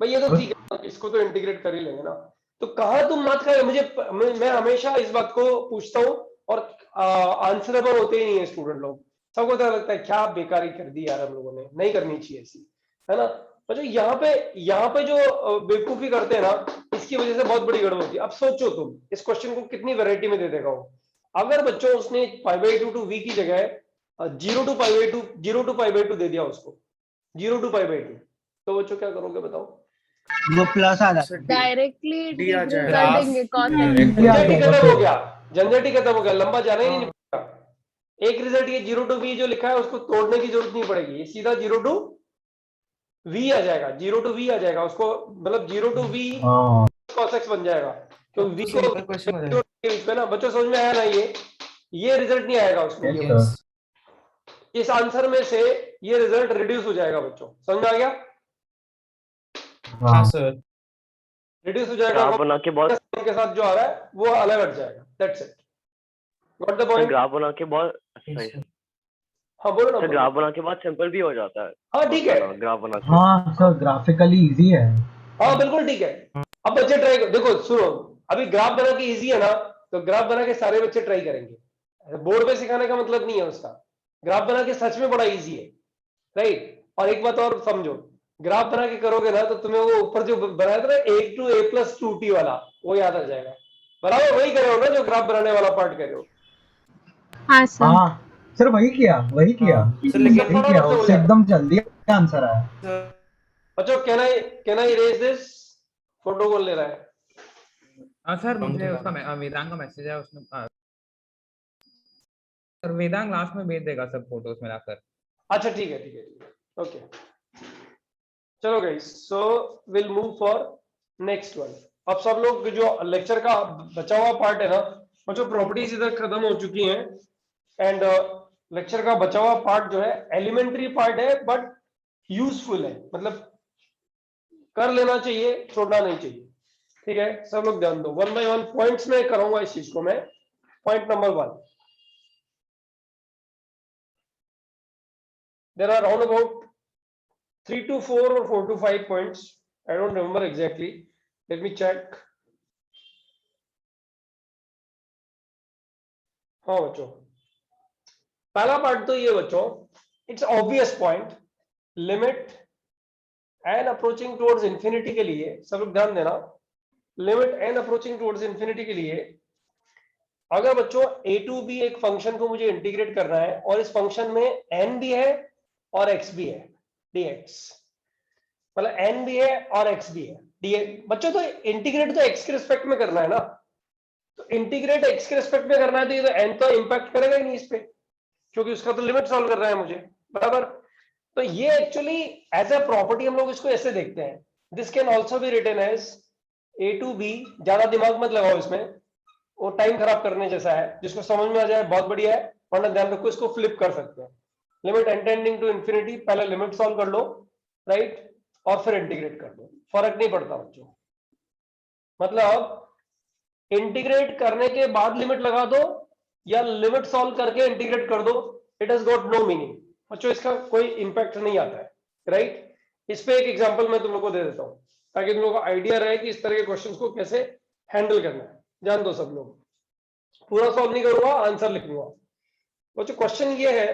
भाई ये तो ठीक है, इसको तो इंटीग्रेट कर ही लेंगे ना। तो कहा तुम मात खाए, मैं हमेशा इस बात को पूछता हूँ और आंसरेबल होते ही नहीं है स्टूडेंट लोग, सबको तो लगता है क्या बेकारी कर दी यार हम लोगों ने, नहीं करनी चाहिए ऐसी, है ना? बच्चों यहाँ पे जो बेवकूफी करते हैं ना, इसकी वजह से बहुत बड़ी गड़बड़ होती है। अब सोचो तुम इस क्वेश्चन को कितनी वैरायटी में दे देगा वो। अगर बच्चों उसने π/2 to v की जगह 0 to π/2 दे दिया उसको, 0 to π/2, तो बच्चों क्या करोगे बताओ? वो प्लस आ जाता है। डायरेक्टली डी आ जाएगा। कर देंगे cos x। झंझट ही खत्म हो गया, झंझट ही खत्म हो गया, लंबा जाना ही नहीं पड़ेगा। एक रिजल्ट ये 0 to v जो लिखा है उसको तोड़ने की जरूरत नहीं पड़ेगी, ये सीधा 0 to v आ जाएगा, 0 to v आ जाएगा, उसको मतलब 0 to v हाँ cos x बन जाएगा। तो v को सिंपल क्वेश्चन हो जाएगा। के बीच में ना बच्चों समझ में आया ना? ये रिजल्ट नहीं आएगा उसमें, Yes, ये sir. इस आंसर में से ये रिजल्ट रिड्यूस हो जाएगा बच्चों, समझ में आ गया? हाँ हाँ सर। रिड्यूस हो जाएगा, ग्राफ बना के बहुत के साथ जो आ रहा है वो अलग हट जाएगा, that's it, got the point? Graph बना के बहुत सही। हाँ बोलो ना। ग्राफ बना के बाद सिंपल भी हो जाता है। हाँ ठीक है, ग्राफ बना के हाँ सर ग्राफिकली इजी है। हाँ बिल्कुल ठीक है। अब बच्चे ट्राई देखो, सुनो, अभी ग्राफ बना के इजी है ना, तो ग्राफ बना के सारे बच्चे ट्राई करेंगे। बोर्ड पे सिखाने का मतलब नहीं है उसका, ग्राफ बना के सच में बड़ा इजी है, राइट? और एक बात और समझो, ग्राफ बना के करोगे ना तो तुम्हें वो ऊपर जो बनाया था ना a to a plus 2t वाला, वो याद आ जाएगा। बराबर वही कर रहे हो ना जो ग्राफ बनाने वाला पार्ट कर रहे हो? हाँ सर। हाँ सर वही किया सर वही लेकिन किया, उससे एकदम जल्दी आंसर आया। बच्चों can I erase this? Photo कौन ले रहा है? सर Wrong मुझे to उसका वेदांग का मैसेज है उसने सर वेदांग लास्ट में भेज देगा सब फोटोज मेरा सर। अच्छा ठीक है ओके चलो guys so will move for next one. अब सब लोग जो लेक्चर का बचा हुआ पार्ट है ना और जो प्रॉपर्टीज इधर खत्म हो चुकी हैं एंड लेक्चर का बचा हुआ पार्ट जो है एलिमेंट्री पार्ट है बट यूजफुल है, मतलब कर लेना चाहिए छोड़ना नहीं चाहिए। ठीक है सब लोग ध्यान दो, 1 बाय 1 पॉइंट्स में करूंगा इस चीज को मैं। Point number 1, there are around about 3 to 4 or 4 to 5 points, I don't remember exactly, let me check। हाँ बच्चों पहला पार्ट तो ये बच्चों it's obvious point, limit N approaching towards infinity के लिए सब लोग ध्यान देना, limit N approaching towards infinity के लिए अगर बच्चों a टू b एक फंक्शन को मुझे इंटीग्रेट करना है और इस फंक्शन में n भी है और x भी है dx, मतलब n भी है और x भी है dx। बच्चों तो इंटीग्रेट तो x के रिस्पेक्ट में करना है ना, तो इंटीग्रेट x के रिस्पेक्ट में करना है तो ये तो n तो इंपैक्ट करेगा ही नहीं इस पे क्योंकि उसका तो लिमिट सॉल्व कर रहा है मुझे, बराबर। तो ये एक्चुअली एज ए प्रॉपर्टी हम लोग इसको ऐसे देखते हैं, this can also be written as a to b। ज्यादा दिमाग मत लगाओ इसमें, वो टाइम खराब करने जैसा है, जिसको समझ में आ जाए बहुत बढ़िया है, वरना ध्यान रखो इसको फ्लिप कर सकते हैं। Limit n tending to infinity, पहले लिमिट सॉल्व कर लो राइट और फिर इंटीग्रेट कर दो, फर्क नहीं पड़ता बच्चों, मतलब इंटीग्रेट करने के बाद लिमिट लगा दो या लिमिट सॉल्व करके इंटीग्रेट कर दो, it has got no meaning बच्चों, इसका कोई इंपैक्ट नहीं आता है राइट। इस पे एक एग्जांपल मैं तुम लोग को दे देता हूं ताकि तुम लोग को आइडिया रहे कि इस तरह के क्वेश्चंस को कैसे हैंडल करना है। जान दो सब लोग, पूरा सॉल्व नहीं करूंगा आंसर लिखूंगा बच्चों। क्वेश्चन ये है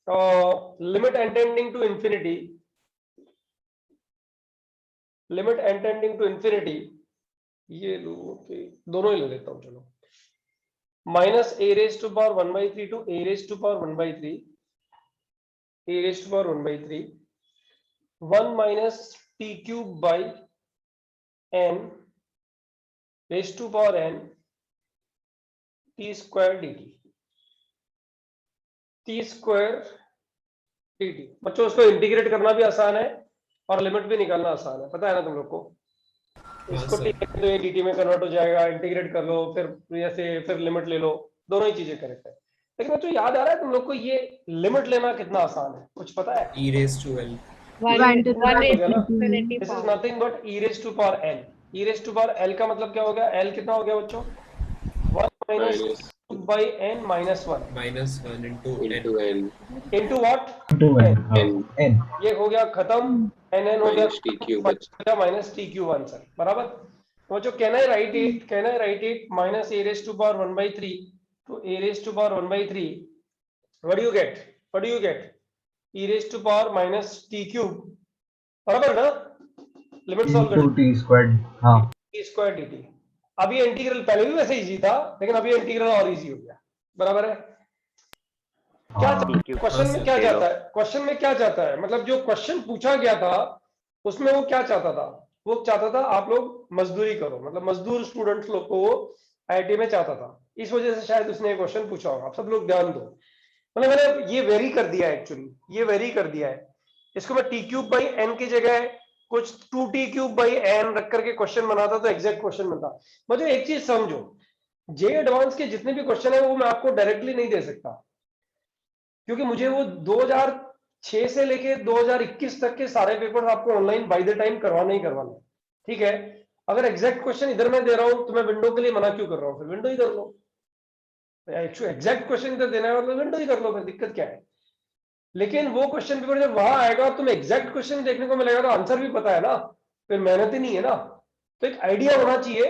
limit n tending to infinity, limit n tending to infinity, ये लो ओके दोनों ही ले लेता हूं चलो, minus a raise to power 1/3 to a raise to power 1/3, a raise to power 1/3, 1 minus t cube by n raise to power n t square dt, t square dt। बच्चों उसको इंटीग्रेट करना भी आसान है और लिमिट भी निकालना आसान है, पता है ना तुम लोग को। इसको सर। t तो ये dt में कन्वर्ट हो जाएगा, इंटीग्रेट कर लो फिर ऐसे फिर लिमिट ले लो, दोनों ही चीजें करेक्ट है। लेकिन बच्चों याद आ रहा है तुम लोग को ये लिमिट लेना कितना आसान है, कुछ पता है? E raised to L. 1 to one हो गया ना? infinity this is power। Nothing but e raise to power n। e raise to power l का मतलब क्या हो गया? l कितना हो गया बच्चों? 1 minus by n minus 1 -1 into N. Into what? Two n हाँ n ये हो गया खत्म, n हो गया माइनस टी क्यूब आंसर, बराबर। तो जो can I write it minus a raise to power 1/3 to a raise to power 1/3, what do you get e raise to power minus t cube, बराबर ना? लिमिट सॉल्व into कर t squared हाँ t स्क्वायर dt। अब ये इंटीग्रल पहले भी वैसे इजी था लेकिन अब ये इंटीग्रल और इजी हो गया, बराबर है। क्या क्वेश्चन में क्या चाहता है? क्वेश्चन में क्या चाहता है, मतलब जो क्वेश्चन पूछा गया था उसमें वो क्या चाहता था? वो चाहता था आप लोग मजदूरी करो, मतलब मजदूर स्टूडेंट्स लोग को वो आईआईटी में चाहता था, इस वजह से शायद उसने ये क्वेश्चन पूछा होगा। आप सब लोग ध्यान दो, मतलब मैंने ये वेरी कर दिया है, एक्चुअली ये वेरी कर दिया है। इसको मैं टी क्यूब बाई एन की जगह कुछ 2t क्यूब बाई एन रख करके क्वेश्चन बनाता तो एग्जैक्ट क्वेश्चन बनता। मुझे एक चीज समझो, जे एडवांस के जितने भी क्वेश्चन है वो मैं आपको डायरेक्टली नहीं दे सकता क्योंकि मुझे वो 2006 से लेके 2021 तक के सारे पेपर आपको ऑनलाइन बाय द टाइम करवाना ही करवाना, ठीक है। अगर एग्जैक्ट क्वेश्चन इधर मैं दे रहा हूं तो मैं विंडो के लिए मना क्यों कर रहा हूं? फिर विंडो ही कर लो, एग्जैक्ट क्वेश्चन इधर देना है तो विंडो ही कर लो, फिर दिक्कत क्या है। लेकिन वो क्वेश्चन पेपर जब वहां आएगा तुम्हें एग्जैक्ट क्वेश्चन देखने को मिलेगा तो आंसर भी पता है ना, फिर मेहनत ही नहीं है ना। तो एक आइडिया होना चाहिए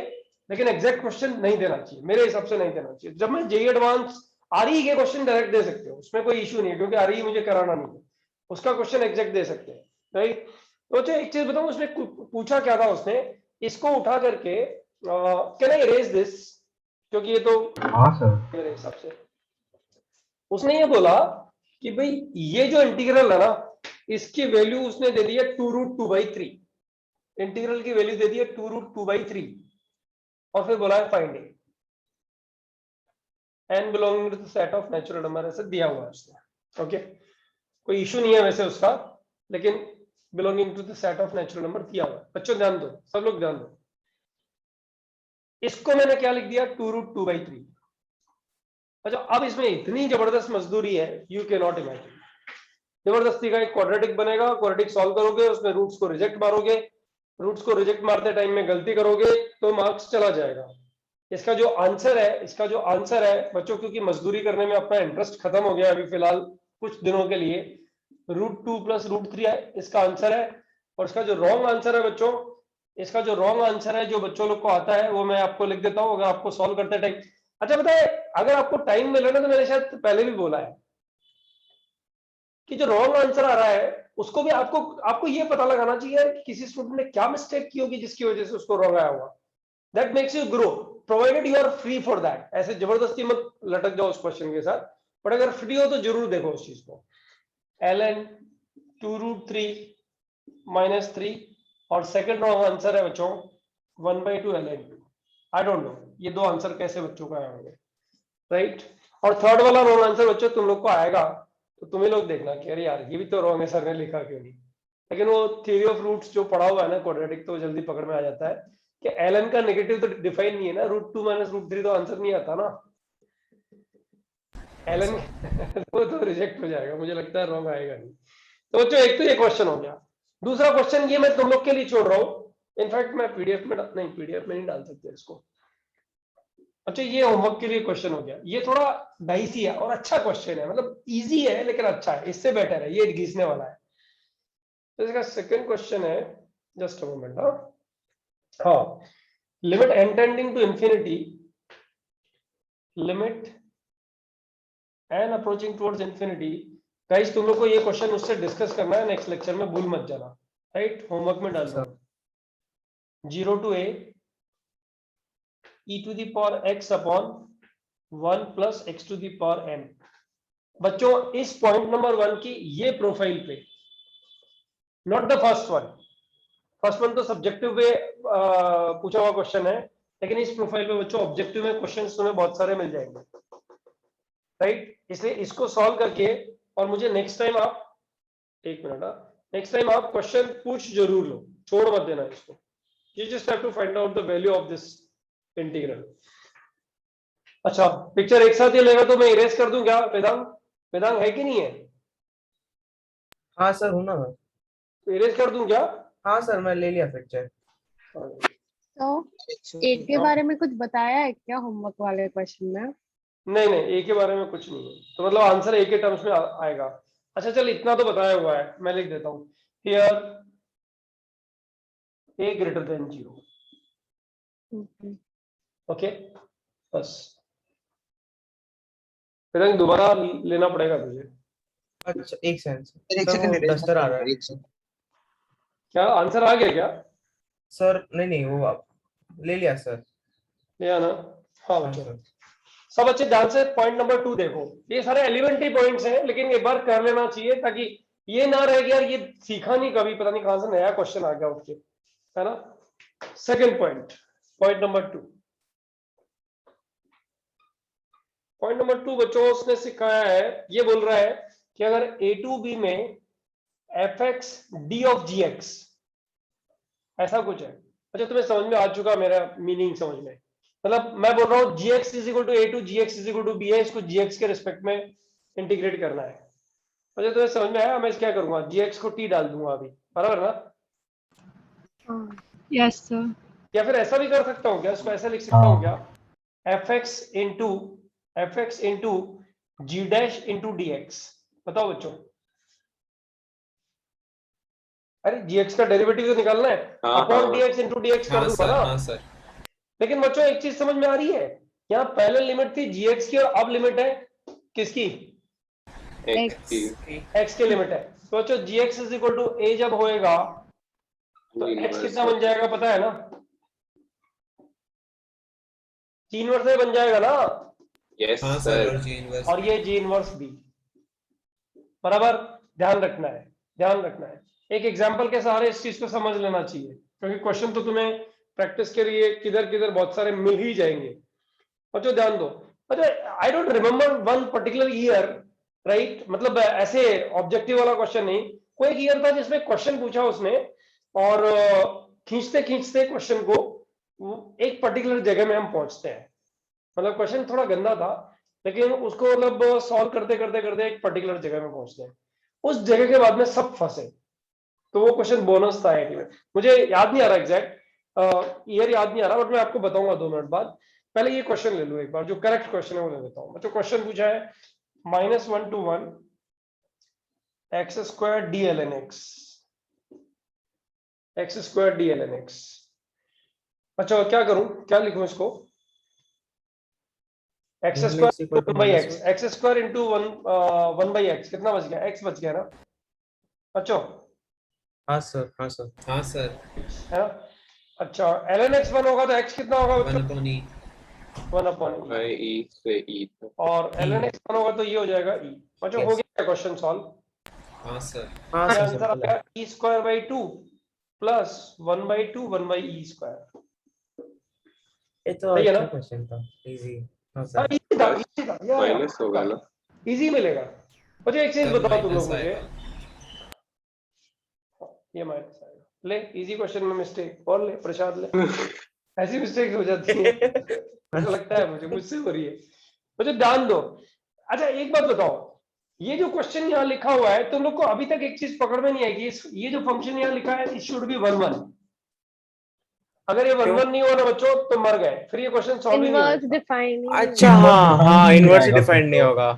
लेकिन एग्जैक्ट क्वेश्चन नहीं देना चाहिए, मेरे हिसाब से नहीं देना चाहिए। जब मैं जेईई एडवांस आरई के क्वेश्चन डायरेक्ट दे सकते हो, उसमें कोई इशू नहीं है क्योंकि आरई मुझे कराना नहीं है, उसका क्वेश्चन एग्जैक्ट दे सकते हैं, राइट। तो एक चीज बताऊं, उसने पूछा क्या था, उसने इसको उठा करके कैन आई इरेज दिस, क्योंकि ये तो हाँ सर मेरे हिसाब से उसने ये बोला कि भाई ये जो इंटीग्रल है ना इसकी वैल्यू उसने दे दी है 2√2/3, इंटीग्रल की वैल्यू दे दी है 2√2/3। और फिर बोला है finding n belonging to the set of natural number, ऐसे दिया हुआ है उसने। ओके, कोई इशू नहीं है वैसे उसका, लेकिन belonging to the set of natural number दिया हुआ है। बच्चों ध्यान दो, सब लोग ध्यान दो। इसको मैंने क्या लिख दिया, 2√2/3। अच्छा, अब इसमें इतनी जबरदस्त मजदूरी है, यू कैन नॉट इमेजिन। जबरदस्ती का एक क्वाड्रेटिक बनेगा, क्वाड्रेटिक सॉल्व करोगे, उसमें रूट्स को रिजेक्ट मारोगे, रूट्स को रिजेक्ट मारते टाइम में गलती करोगे तो मार्क्स चला जाएगा। इसका जो आंसर है बच्चों, क्योंकि मजदूरी करने में अपना इंटरेस्ट खत्म हो गया अभी फिलहाल कुछ दिनों के लिए, √2 + √3 है इसका आंसर है। और इसका जो रॉन्ग आंसर है बच्चों, इसका जो रॉन्ग आंसर है जो बच्चों लोग को आता है वो मैं आपको लिख देता हूं, अगर आपको सॉल्व करते टाइम। अच्छा बताए, अगर आपको टाइम मिले ना, तो मैंने शायद पहले भी बोला है कि जो रॉन्ग आंसर आ रहा है उसको भी आपको ये पता लगाना चाहिए कि किसी स्टूडेंट ने क्या मिस्टेक की होगी जिसकी वजह से उसको रॉन्ग आया होगा। That makes you grow, provided you are free for that. ऐसे जबरदस्ती मत लटक जाओ उस क्वेश्चन के साथ, बट अगर फ्री हो तो जरूर देखो उस चीज को। ln 2√3 - 3 और सेकंड रॉन्ग आंसर है बच्चों 1/2 ln 2। आई डोंट नो ये दो आंसर कैसे बच्चों को आए होंगे, राइट। और थर्ड वाला रॉन्ग आंसर बच्चों तुम लोग को आएगा तो तुम्हें लोग देखना कि अरे यार ये भी तो रॉन्ग है, सर ने लिखा क्यों नहीं। लेकिन वो थ्योरी ऑफ रूट्स जो पढ़ा हुआ है ना क्वाड्रेटिक, तो जल्दी पकड़ में आ जाता है कि ln का नेगेटिव तो डिफाइन नहीं है ना, √2 - √3 तो आंसर नहीं आता ना, ln वो तो रिजेक्ट हो जाएगा, मुझे लगता है रॉन्ग आएगा नहीं। तो बच्चों एक तो ये क्वेश्चन हो गया। दूसरा क्वेश्चन ये मैं तुम लोग के लिए छोड़ रहा हूँ, इनफैक्ट मैं पीडीएफ में नहीं डाल सकते इसको। अच्छा, ये होमवर्क के लिए क्वेश्चन हो गया, ये थोड़ा डाइसी है और अच्छा क्वेश्चन है, मतलब इजी है लेकिन अच्छा है, इससे बेटर है, ये घिसने वाला है। तो इसका सेकंड क्वेश्चन है, जस्ट अ मोमेंट, हाँ, limit n tending to infinity, limit n approaching towards infinity. Guys तुम लोग को ये क्वेश्चन उससे डिस्कस करना है नेक्स्ट लेक्चर में, भूल मत जाना, राइट। होमवर्क में डाल दो 0 to a e⁻x/1 + x⁴n। बच्चों इस पॉइंट नंबर 1 की ये प्रोफाइल पे, नॉट द फर्स्ट वन तो सब्जेक्टिव पे पूछा हुआ क्वेश्चन है, लेकिन इस प्रोफाइल पे बच्चों ऑब्जेक्टिव में क्वेश्चंस तुम्हें बहुत सारे मिल जाएंगे, राइट। इसलिए इसको सॉल्व करके, और मुझे नेक्स्ट टाइम आप, एक मिनट, नेक्स्ट टाइम आप क्वेश्चन पूछ जरूर लो, छोड़ मत देना इसको। You just have to find out the value of this integral. अच्छा, पिक्चर एक साथ ही लेगा तो मैं इरेज कर दूं क्या वेदांग है कि नहीं है? हाँ सर, हूँ ना। तो इरेज कर दूं क्या? हाँ सर, मैं ले लिया पिक्चर। तो एक के बारे में कुछ बताया है क्या होमवर्क वाले क्वेश्चन में? नहीं, ए के बारे में कुछ नहीं है, तो मतलब आंसर ए के टर्म्स में आएगा। अच्छा चल, इतना तो बताया हुआ है, मैं लिख देता हूँ here a greater than 0। Okay, बस फिर दोबारा लेना पड़ेगा तुझे। अच्छा एक सेकंड, डस्टर आ रहा है। क्या आंसर आ गया क्या सर? नहीं, वो आप ले लिया सर। ले आना। हाँ बच्चों, सब अच्छे ध्यान से पॉइंट नंबर 2 देखो, ये सारे एलिमेंट्री पॉइंट्स हैं, लेकिन एक बार कर लेना चाहिए ताकि ये ना रह गया ये सीखा नहीं कभी, पता नहीं कहां से नया क्वेश्चन आ गया उठ के, है ना। Second point number 2, point number 2 बच्चों उसने सिखाया है, ये बोल रहा है कि अगर a to b में fx d of gx ऐसा कुछ है। अच्छा तुम्हें समझ में आ चुका मेरा मीनिंग, समझ में, मतलब मैं बोल रहा हूँ gx = a to gx = b है, इसको gx के रिस्पेक्ट में इंटीग्रेट करना है। अच्छा तुम्हें समझ में आया? मैं क्या करूंगा, gx को t डाल दूंगा अभी, बराबर ना? Yes sir. या फिर ऐसा भी कर सकता हूँ क्या, इसको ऐसे लिख सकता हूँ क्या, fx into g dash into dx। बताओ बच्चों, अरे gx का डेरिवेटिव तो निकालना है, अपॉन dx into dx कर दूंगा ना। हाँ सर। लेकिन बच्चों एक चीज समझ में आ रही है, यहाँ पहले लिमिट थी gx की और अब लिमिट है किसकी, x की लिमिट है। तो बच्चों gx = a जब होएगा तो x कितना बन जाएगा पता है ना, जी इनवर्स ए बन जाएगा ना। Yes sir. और ये जी इनवर्स बी, बराबर। ध्यान रखना है। एक एग्जांपल के सहारे इस चीज को समझ लेना चाहिए, क्योंकि क्वेश्चन तो तुम्हें प्रैक्टिस के लिए किधर किधर बहुत सारे मिल ही जाएंगे। बच्चों ध्यान दो। अच्छा I don't remember one particular year, right, मतलब ऐसे ऑब्जेक्टिव वाला क्वेश्चन नहीं, कोई एक ईयर था जिसमें क्वेश्चन पूछा उसने और खींचते खींचते क्वेश्चन को एक पर्टिकुलर जगह में हम पहुंचते हैं। मतलब क्वेश्चन थोड़ा गंदा था लेकिन उसको मतलब सॉल्व करते करते करते एक पर्टिकुलर जगह में पहुंचते हैं, उस जगह के बाद में सब फंसे, तो वो क्वेश्चन बोनस था एक। मुझे याद नहीं आ रहा एग्जैक्ट ईयर याद नहीं आ रहा, बट मैं आपको बताऊंगा 2 मिनट बाद। पहले ये क्वेश्चन ले लूं एक बार, जो करेक्ट क्वेश्चन है वो ले लेता हूं। बच्चों क्वेश्चन पूछा है -1 to 1 x square d ln x, x square d ln x। अच्छा क्या करूं, क्या लिखूं इसको? x square 1 by x, x square into 1 by x कितना बच गया? x बच गया ना बच्चों? हाँ सर, हाँ सर, हाँ सर, है ना? अच्छा ln x 1 होगा तो x कितना होगा बच्चों? 1/e 1/e e से e तक। और ln x 1 होगा तो ये हो जाएगा e। बच्चों हो गया क्वेश्चन सॉल्व? हाँ सर, हाँ ये सर, आंसर आ simple है। गया e square by 2 plus 1/2 1 by e square। ये तो सही है अच्छा ना? क्वेश्चन था, इजी। हाँ हाँ सर, इजी था, इजी था यार, माइनस होगा ना? इजी मिलेगा। मुझे एक चीज सर बताओ तुम लोग माइनस मुझे, आएगा। ये माइनस आएगा। ले इजी क्वेश्चन में मिस्टेक और ले प्रसाद ले, ऐसी मिस्टेक हो जाती है ऐसा लगता है मुझे, मुझसे हो रही है। मुझे ध्यान दो। अच्छा एक बात बताओ, ये जो क्वेश्चन यहाँ लिखा हुआ है तुम लोग को अभी तक एक चीज पकड़ में नहीं आएगी, ये जो फंक्शन यहाँ लिखा है इट शुड बी 1 1। अगर ये 1 1 नहीं हुआ ना बच्चों तो मर गए, फिर ये क्वेश्चन सॉल्व ही नहीं इनवर्स होगा। डिफाइन अच्छा, हाँ हाँ, इनवर्स डिफाइंड नहीं होगा।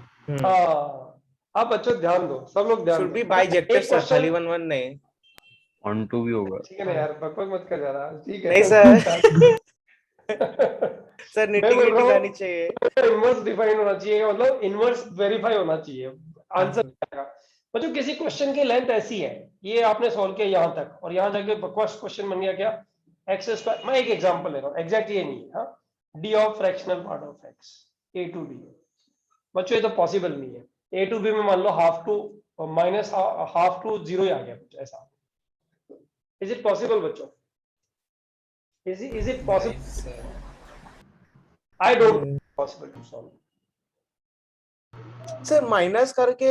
हाँ आप बच्चों ध्यान दो, सब लोग ध्यान शुड दो। बी बाइजेक्टिव एक सर, खाली क्वेश्चन 1 1 नहीं। 1 2 भी होगा। ठीक है ना यार, बकबक मत कर जा रहा, ठीक है नहीं सर सर मैं निटी बोल ग्रिटी रहा जानी हूँ चाहिए। इनवर्स डिफाइन होना चाहिए, मतलब इनवर्स वेरीफाई होना चाहिए, आंसर हाँ, आएगा। बच्चों किसी क्वेश्चन की लेंथ ऐसी है, ये आपने सॉल्व किया यहाँ तक और यहाँ जाके बकवास क्वेश्चन बन गया क्या? X square. मैं एक एग्जांपल ले रहा हूँ, एग्जैक्ट ये नहीं है, हाँ, d of fractional part of x a to b. बच्चों ये तो पॉसिबल नहीं है, ए टू बी में मान लो half to minus half to 0 ही आ गया कुछ ऐसा। इज इट पॉसिबल बच्चों? Is it possible? नहीं sir, I don't possible to solve. Sir minus करके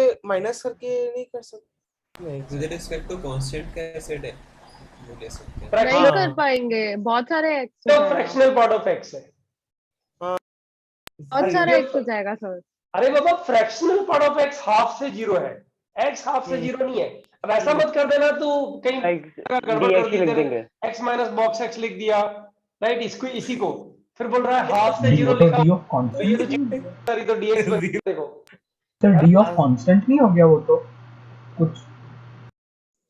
नहीं कर सकते। नहीं विद रिस्पेक्ट टू कांस्टेंट का सेट है, वो ले सकते हैं। नहीं फ्रैक्शनल कर पाएंगे, बहुत सारे एक्स हो जाएगा, फ्रैक्शनल पार्ट ऑफ एक्स है। बहुत सारे एक्स हो जाएगा सर। अरे बाबा fractional part of x half से 0 है, एक्स हाफ से 0 नहीं है। अब ऐसा मत कर देना तू कहीं गड़बड़ कर दी तेरे, एक्स माइनस बॉक्स एक्स लिख दिया, राइट, इसको इसी को फिर बोल रहा है हाफ से 0 लिखा, डी ऑफ तो ये तो कांस्टेंट, सर ये तो डीएक्स बन गया, देखो सर डी ऑफ कांस्टेंट नहीं हो गया वो तो कुछ?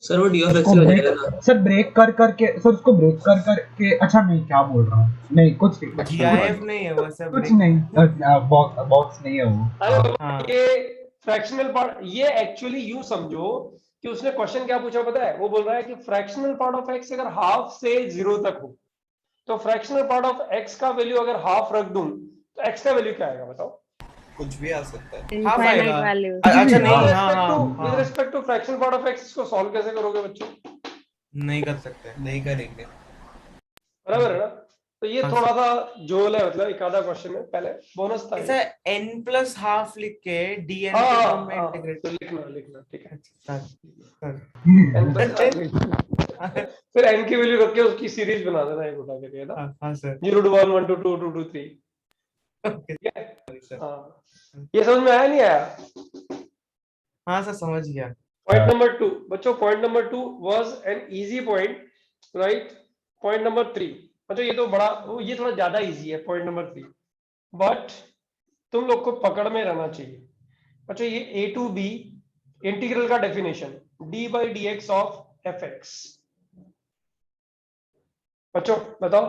सर वो डी ऑफ एक्स उसको हो ब्रेक, जाएगा ना। सर ब्रेक कर करके, सर उसको ब्रेक कर करके, अच्छा नहीं क्या बोल रहा हूँ, नहीं कुछ नहीं, जीआईएफ नहीं है वो सब। कुछ नहीं, बॉक्स नहीं है वो। अरे हाँ। बाबा, ये फ्रैक्शनल पार्ट, ये एक्चुअली यूं समझो कि उसने क्वेश्चन क्या पूछा पता है? वो बोल रहा है कि फ्रैक्शनल पार्ट ऑफ एक्स अगर हाफ से 0 तक हो तो फ्रैक्शनल पार्ट ऑफ एक्स का वैल्यू अगर हाफ रख दूं तो एक्स का वैल्यू क्या आएगा बताओ? कुछ भी आ सकता है। इनफाइनाइट आएगा। वैल्यू। अच्छा नहीं, विद हाँ respect to fractional part of x इसको सॉल्व कैसे करोगे बच्चों? नहीं कर सकते। नहीं करेंगे। बराबर है ना? तो ये हाँ, थोड़ा सा जोल है, मतलब एक आधा क्वेश्चन में पहले बोनस था। ऐसा n प्लस हाफ लिख के dn हाँ के हाँ, टर्म में हाँ, इंटीग्रेट। तो लिखना ठीक है। सर n फिर n की वैल्यू रख के उसकी सीरीज बना देना एक उठा के, है ना? हाँ सर, 0 to 1 1 to 2 2 to 3, ठीक है? हाँ, ये समझ में आया नहीं आया? हाँ सर समझ गया। पॉइंट नंबर 2 बच्चों, point number 2 was an easy point, right? Point number 3 बच्चों, ये तो बड़ा, ये थोड़ा ज्यादा इजी है पॉइंट नंबर 3, बट तुम लोग को पकड़ में रहना चाहिए बच्चों। ये ए टू बी इंटीग्रल का definition D by d x of f x. बच्चों बताओ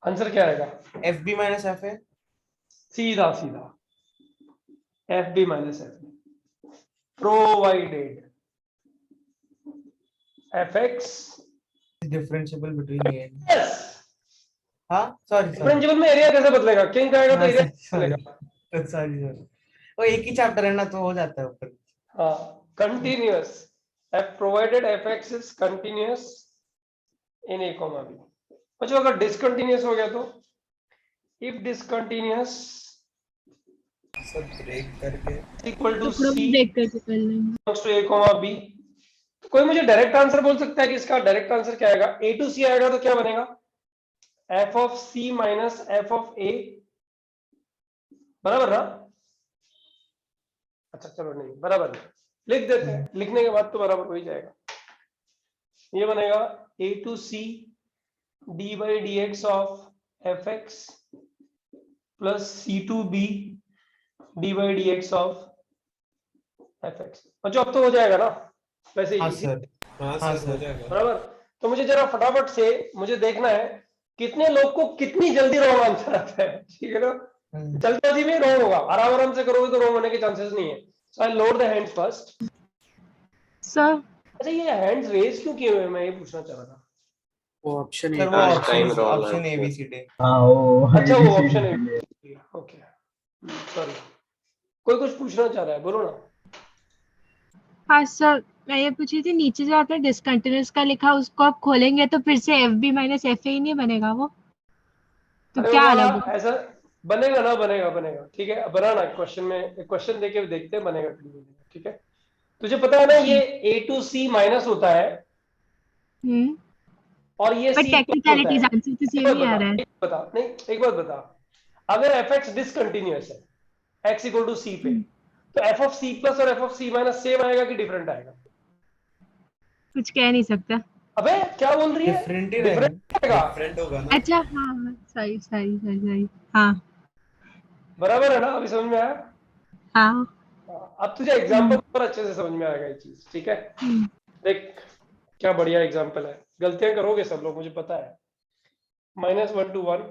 आंसर क्या आएगा? एफ बी माइनस एफ है। सीधा सीधा f b minus f provided f x differentiable between a and. Yes, हाँ सॉरी डिफरेंशियल में एरिया कैसे बदलेगा? किंग का आएगा तो एरिया बदलेगा। सॉरी वो एक ही चैप्टर है ना तो हो जाता है ऊपर। हाँ, continuous f provided fx is continuous in a comma b, अच्छा अगर डिसकंटिन्यूअस हो गया तो इफ डिसकंटिन्यूअस सर ब्रेक करके इक्वल टू टुकड़ों सी में ब्रेक करके कर लेंगे। Belongs to a comma b. कोई मुझे डायरेक्ट आंसर बोल सकता है कि इसका डायरेक्ट आंसर क्या आएगा? ए टू सी आएगा तो क्या बनेगा? F of c minus f of a, बराबर ना? अच्छा चलो नहीं बराबर नहीं, लिख देते हैं, लिखने के बाद तो बराबर हो ही जाएगा। ये बनेगा a to c d by d x of f x plus c to b d by d x of f x. अच्छा अब तो हो जाएगा ना वैसे हाँ इसी, सर, हाँ सर हो जाएगा। बराबर। तो मुझे जरा फटाफट से मुझे देखना है कितने लोग को कितनी जल्दी रॉन्ग आंसर आता है, ठीक है ना? जल्दबाजी में रॉन्ग होगा, आराम आराम से करोगे तो रॉन्ग होने के चांसेस नहीं है। So I load the hands first. Sir अच्छा ये हैंड्स रेज क्यों किए हुए हैं, मैं ये पूछना चाह रहा था। वो ऑप्शन सर वो First time option roll option है। ABCD। हाँ वो अच्छा वो ABCD ऑप्शन के लिए। है, ओके सॉरी। कोई कुछ पूछना चाह रहा है, बोलो ना। हाँ सर, मैं ये पूछ रही थी, नीचे जो आपने डिसकंटिन्यूअस का लिखा उसको आप खोलेंगे तो फिर से f b minus f a ही नहीं बनेगा वो, तो अरे क्या बाबा, अलग होगा? ऐसा बनेगा ना, बनेगा बनेगा, ठीक है बनाना क्वेश्चन में, क्वेश्चन देके देखते हैं बनेगा कि नहीं बनेगा, ठीक है। तुझे पता है ना ये ए टू सी माइनस होता है और ये पर सी प्लस होता टेक्निकलिटीज है। आंसर तो एक सेम बात ही आ बता, रहा है। एक बता, नहीं एक बात बता, अगर एफ एक्स डिसकंटिन्यूअस है एक्स इक्वल टू सी पे, तो एफ ऑफ सी प्लस और f of c minus same आएगा कि डिफरेंट आएगा? कुछ कह नहीं सकता। अबे क्या बोल रही है? डिफरेंट ही डिफरेंट आएगा, डिफरेंट होगा ना। अच्छा हाँ, सही सही सही सही, हाँ बराबर है ना? अभी समझ में आया? हाँ। अब तुझे एग्जाम्पल पर अच्छे से समझ में आएगा ये चीज, ठीक है। देख क्या बढ़िया एग्जाम्पल है, गलतियां करोगे सब लोग मुझे पता है। -1 to 1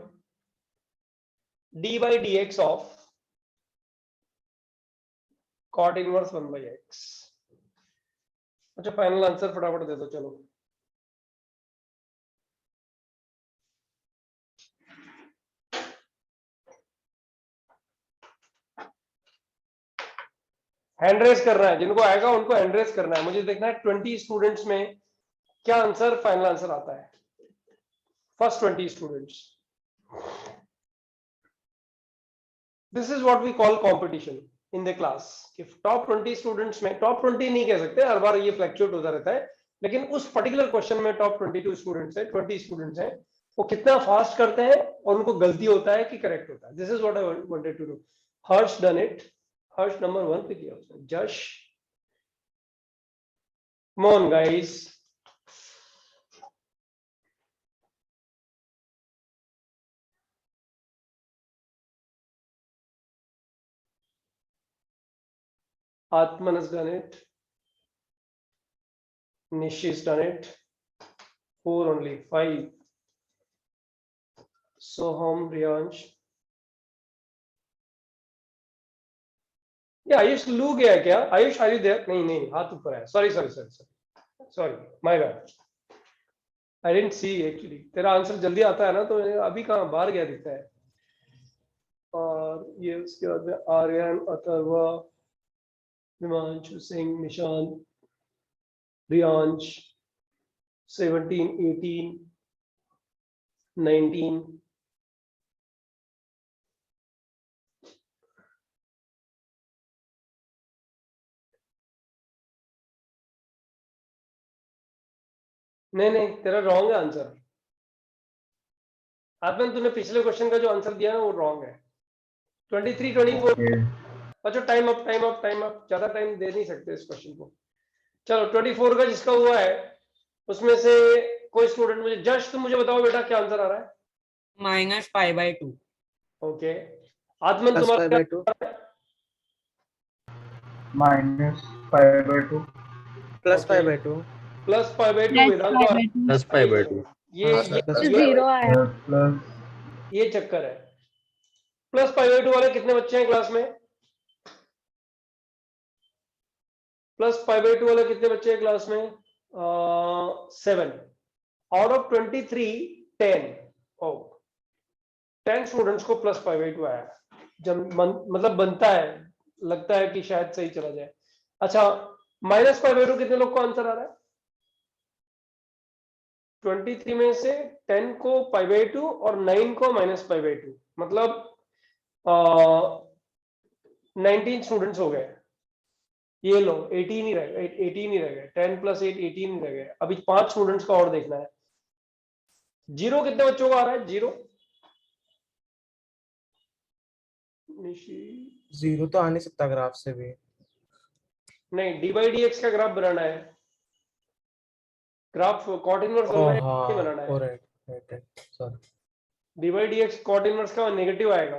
d by d x of cot inverse 1/x। अच्छा फाइनल आंसर फटाफट दे दो चलो। हैंड रेस करना है, जिनको आएगा उनको हैंड रेस करना है। मुझे देखना है 20 स्टूडेंट्स में क्या आंसर फाइनल आंसर आता है। First 20 students. This is what we call competition in the class. कि टॉप 20 स्टूडेंट्स में, टॉप 20 नहीं कह सकते, हर बार ये फ्लक्चुएट होता रहता है, लेकिन उस पर्टिकुलर क्वेश्चन में टॉप 22 स्टूडेंट्स है, 20 स्टूडेंट्स हैं, वो कितना फास्ट करते हैं और उनको गलती होता है कि करेक्ट होता है। This is what I wanted to do. Harsh done it, Harsh number 1 पे किया उसने। जश, मोन guys, Atman has done it. Nishi's done it. 4 only, 5. Soham, Riyansh. ये आयुष लू गया क्या? Ayush are you there? नहीं नहीं, हाथ ऊपर है, sorry sorry sorry sorry sorry, my bad, I didn't see actually. तेरा आंसर जल्दी आता है ना, तो अभी कहाँ बाहर गया दिखता है। और ये उसके बाद में आर्यन, अथर्वा, हिमांशु सिंह, निशांत, रियांश, 17, 18, 19, नहीं नहीं तेरा रॉन्ग है आंसर। आत्मन तूने पिछले क्वेश्चन का जो आंसर दिया ना वो रॉन्ग है। 23, 24। ओके अच्छा time up time up time up, ज्यादा टाइम दे नहीं सकते इस क्वेश्चन को। चलो 24 का जिसका हुआ है उसमें से कोई स्टूडेंट मुझे, जस्ट तुम मुझे बताओ बेटा क्या आंसर आ रहा है? -π/2 ओके आत्मन तुम्हारा क्या +π/2 आ रहा है? -π/2 +π/2 +π/2 वेदांत को Plus pi by 2. ये तो 0 आया। प्लस ये चक्कर है। +π/2 वाले कितने बच्चे हैं क्लास में? +π/2 वाले कितने बच्चे हैं क्लास में? 7 आउट ऑफ 23, 10। ओ 10 स्टूडेंट्स को +π/2 आया। जब मतलब बनता है, लगता है कि शायद सही चला जाए। अच्छा -π/2 कितने लोग को आंसर आ रहा है? 23 में से 10 को π/2 और 9 को -π/2, मतलब 19 स्टूडेंट्स हो गए। ये लो 18 ही रह गए, 18 ही रह गए, 10 + 8 18 ही रह गए। अभी 5 स्टूडेंट्स का और देखना है। जीरो कितने बच्चों का आ रहा है? जीरो जीरो तो आ नहीं सकता ग्राफ से भी। नहीं, d/dx का ग्राफ बनाना है। ग्राफ cot इनवर्स बनाना है। Right sorry. d/dx cot inverse का नेगेटिव आएगा।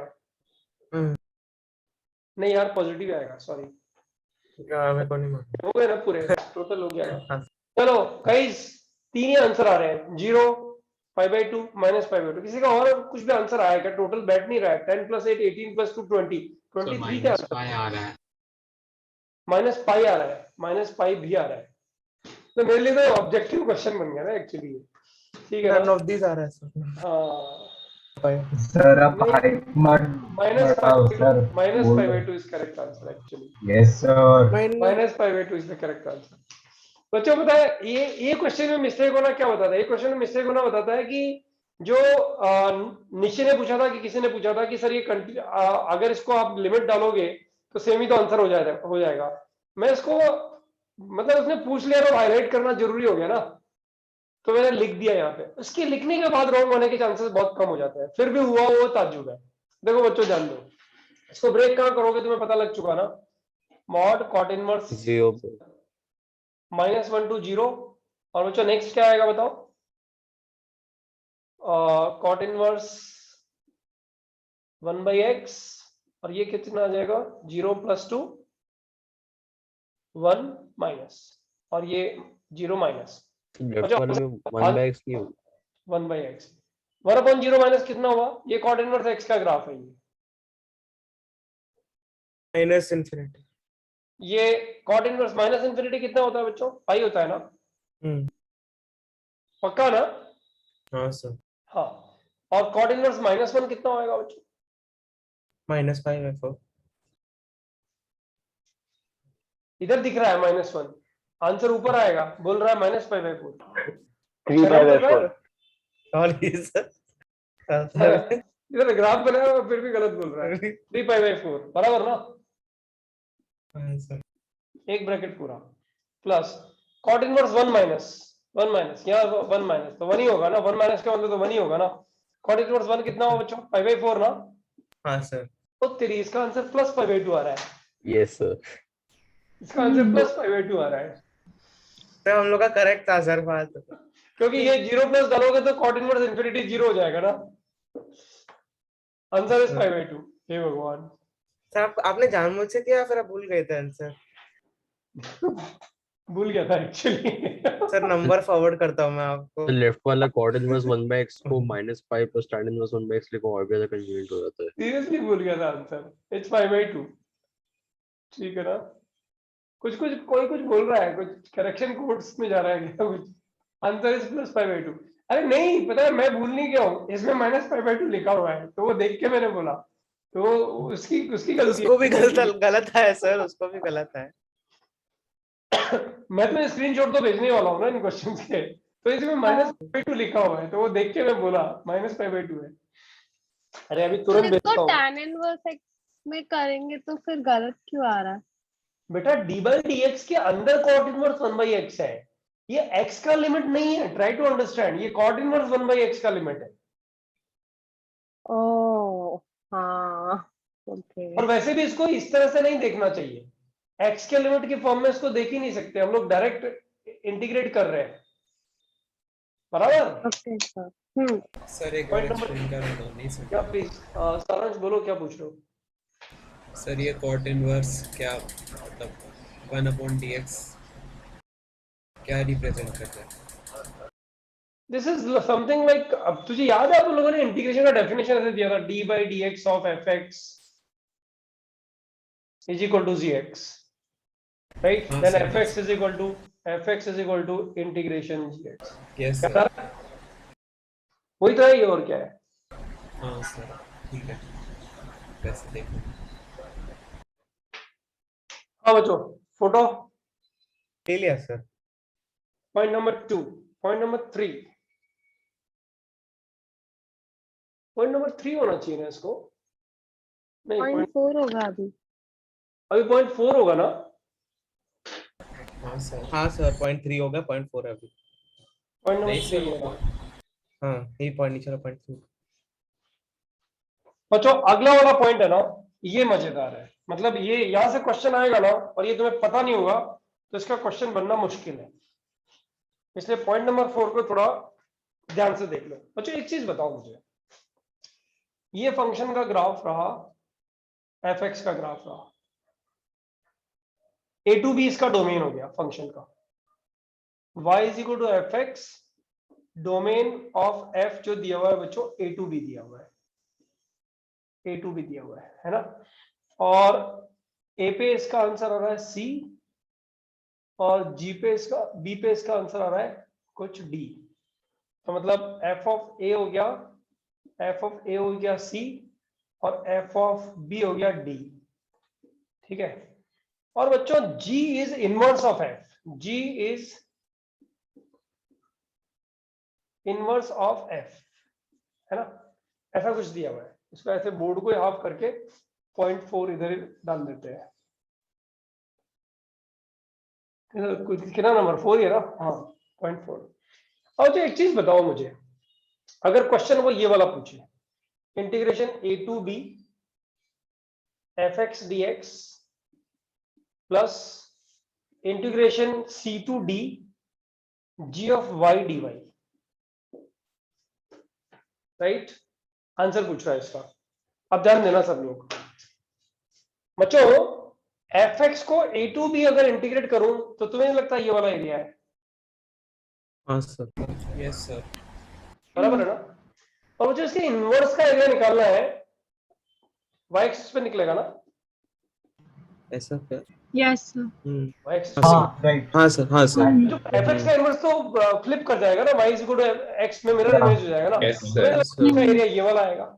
हम्म। नहीं यार, पॉजिटिव आएगा, सॉरी। मेरे को नहीं मालूम। हो गए ना पूरे, टोटल हो गया ना। हाँ। चलो गाइस, 3 ही आंसर आ रहे हैं, 0, π/2, -π/2। किसी का और कुछ भी आंसर आएगा? टोटल बैठ नहीं रहा है। 10 + 8 18 + 2 20, 23 क्या -π आ रहा है। -π आ रहा है, -π भी आ रहा है। तो मेरे लिए तो ऑब्जेक्टिव क्वेश्चन बन गया ना एक्चुअली, ठीक है None ना? of these are ऐसा। हाँ, सर आप नहीं, हाइट मत बढ़ाओ sir. -π/2 is correct answer actually. Yes sir. -π/2 is the correct answer. बच्चों पता है, ये क्वेश्चन में मिस्टेक होना क्या बताता है? ये क्वेश्चन में मिस्टेक होना बताता है कि जो निश्चय ने पूछा था कि किसी ने पूछा था कि सर ये अगर इसको आप लिमिट डालोगे तो सेम ही तो आंसर हो जाएगा। मैं इसको, मतलब उसने पूछ लिया तो हाईलाइट करना जरूरी हो गया ना, तो मैंने लिख दिया यहाँ पे। उसके लिखने के बाद रॉन्ग होने के चांसेस बहुत कम हो जाते हैं। फिर भी हुआ वो ताज्जुब है। देखो बच्चों, जान लो इसको ब्रेक कहाँ करोगे तुम्हें पता लग चुका ना। मॉड cot इनवर्स 0 पे। -1 to 0। और बच्चों नेक्स्ट क्या आएगा बताओ? cot इनवर्स 1/x, और ये कितना आ जाएगा? 0 + 2 1 माइनस, और ये 0 माइनस। लेफ्ट वाले में 1/x नहीं होगा। 1/x 1/0 माइनस कितना हुआ? ये cot इनवर्स x का ग्राफ है। -∞। ये cot इनवर्स -∞ कितना होता है बच्चों? पाई होता है ना? पक्का ना? हाँ सर। हाँ। और cot इनवर्स -1 कितना होएगा बच्चों? -π/4। इधर दिख रहा है -1, आंसर ऊपर आएगा, बोल रहा है -π/4। 3/4। Sorry sir. इधर ग्राफ बनाया और फिर भी गलत बोल रहा है। 3/4 बराबर ना? हाँ सर। एक ब्रैकेट पूरा प्लस cot इनवर्स 1 माइनस यहाँ 1 माइनस, तो 1 ही होगा ना। 1 माइनस का मतलब तो 1 ही होगा ना। cot इनवर्स 1 कितना होगा बच्चों? π/4 ना? हाँ सर। तो तेरी इसका आंसर +π/2 आ रहा है। Yes sir. इसका आंसर +π/2 आ रहा है, तो हम लोग का करेक्ट था सर बात। क्योंकि ये 0+ डालोगे तो cot इनवर्स इनफिनिटी 0 हो जाएगा ना। Answer is π/2। हे भगवान, सर आपने जानबूझ से किया फिर आप भूल गए थे आंसर? भूल गया था एक्चुअली। सर नंबर फॉरवर्ड करता हूँ मैं आपको। तो लेफ्ट वाला cot इनवर्स 1/x को -π + tan इनवर्स 1/x लिखो और भी ज्यादा कन्वीनियंट हो जाता है। सीरियसली भूल गया था आंसर। इट्स 5/2, ठीक है ना? कोई कुछ बोल रहा है, कुछ करेक्शन कोड्स में जा रहा है क्या कुछ? Answer is +π/2। अरे नहीं, पता है मैं भूल नहीं गया हूँ, इसमें -π/2 लिखा हुआ है, तो वो देख के मैंने बोला, तो उसकी गलती उसको भी गलत है सर, उसको भी गलत है। मैं तो स्क्रीनशॉट तो भेजने वाला हूँ ना इन क्वेश्चंस के, तो इसमें -π/2 लिखा हुआ है, तो वो देख के मैं बोला -π/2 है। अरे अभी तुरंत भेजता इसको हूँ tan इनवर्स x में करेंगे तो फिर गलत क्यों आ रहा है? बेटा। d/dx के अंदर cot इनवर्स 1/x है, ये x का लिमिट नहीं है। ट्राई टू अंडरस्टैंड, ये cot इनवर्स 1/x का लिमिट है। ओह हाँ, ओके। और वैसे भी इसको इस तरह से नहीं देखना चाहिए, x के लिमिट के फॉर्म में इसको देख ही नहीं सकते हम लोग, डायरेक्ट इंटीग्रेट कर रहे हैं, बराबर? Okay sir. सर एक और Point number- एक्सप्लेन कर दो, नहीं सर। क्या प्लीज सारांश बोलो, क्या पूछ रहे हो? सर ये cot इनवर्स क्या मतलब 1/dx क्या रिप्रेजेंट करता है? दिस इज समथिंग लाइक, अब तुझे याद है आप लोगों ने इंटीग्रेशन का डेफिनेशन ऐसे दिया था, d/dx of fx is equal to gx, right? हाँ, Then sir, fx is equal to integration gx। Yes क्या सर। था? वही तो है ये, और क्या है? हाँ सर ठीक है, वैसे देखो। हाँ बच्चों, फोटो ले लिया sir. Point number 2। Point number 3, point number 3 होना चाहिए ना इसको, नहीं 0.4 होगा अभी। अभी 0.4 होगा ना, हाँ सर हाँ सर 0.3 हो गया 0.4 है अभी। पॉइंट नंबर नहीं 3 सर होगा। हाँ यही पॉइंट नीचे 0.3। बच्चों अगला वाला पॉइंट है ना, ये मजेदार है, मतलब ये यहां से क्वेश्चन आएगा ना और ये तुम्हें पता नहीं होगा तो इसका क्वेश्चन बनना मुश्किल है, इसलिए पॉइंट नंबर 4 को थोड़ा ध्यान से देख लो। बच्चों एक चीज बताओ मुझे, ये फंक्शन का ग्राफ रहा, एफ का ग्राफ रहा, ए टू बी इसका डोमेन हो गया फंक्शन का, y is equal to F x, domain of f जो दिया हुआ है बच्चों ए टू बी दिया हुआ है, ए टू बी दिया हुआ है ना, और ए पे इसका आंसर आ रहा है c, और जी पे इसका, बी पे इसका आंसर आ रहा है कुछ d, तो मतलब f ऑफ a हो गया, f ऑफ a हो गया c, और f ऑफ b हो गया d, ठीक है। और बच्चों g is inverse of f, g is inverse of f, है ना, ऐसा कुछ दिया हुआ है, इसको ऐसे बोर्ड को हाफ करके 0.4 इधर डाल देते हैं, कितना नंबर 4 ही है ना, हाँ 0.4। और जो एक चीज बताओ मुझे, अगर क्वेश्चन वो ये वाला पूछे, integration a to B F x D x plus integration c to d g of y d y, right, answer पूछ रहा है इसका। अब ध्यान देना सब लोग, बच्चों एफ एक्स को ए टू बी अगर इंटीग्रेट करूं तो तुम्हें नहीं लगता ये वाला एरिया है, हाँ सर यस सर बराबर है ना, और मुझे इसके इनवर्स का एरिया निकालना है, वाई एक्सिस पे निकलेगा ना, ऐसा क्या? Yes sir. वाई एक्सिस हाँ राइट। हाँ सर हाँ सर जो एफ एक्स का इनवर्स तो फ्लिप कर जाएगा ना, Y is equal to X में मिरर इमेज हो जाएगा ना, Yes, तो मेरे sir. इसका एरिया ये वाला आएगा,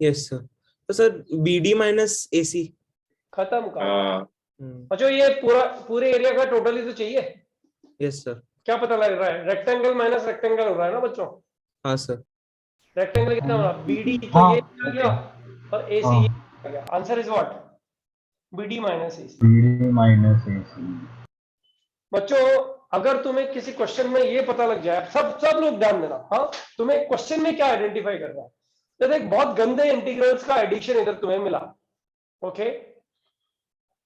यस सर। तो सर BD माइनस AC। खत्म का। हाँ बच्चों ये पूरे एरिया का टोटल ही तो चाहिए, यस सर। क्या पता लग रहा है, रेक्टेंगल माइनस रेक्टेंगल हो रहा है ना बच्चों, हाँ सर। रेक्टेंगल कितना बना, BD तो हाँ, ये आ गया और AC हाँ। ये आ गया, answer is what, BD minus AC। BD minus AC। बच्चों अगर तुम्हें किसी क्वेश्चन में ये पता लग जाए, सब लोग ध्यान देना, हाँ तुम्हें क्वेश्चन में क्या आइडेंटिफाई करना है, जैसे एक बहुत गंदे इंटीग्रल्स का एडिशन इधर तुम्हें मिला, ओके,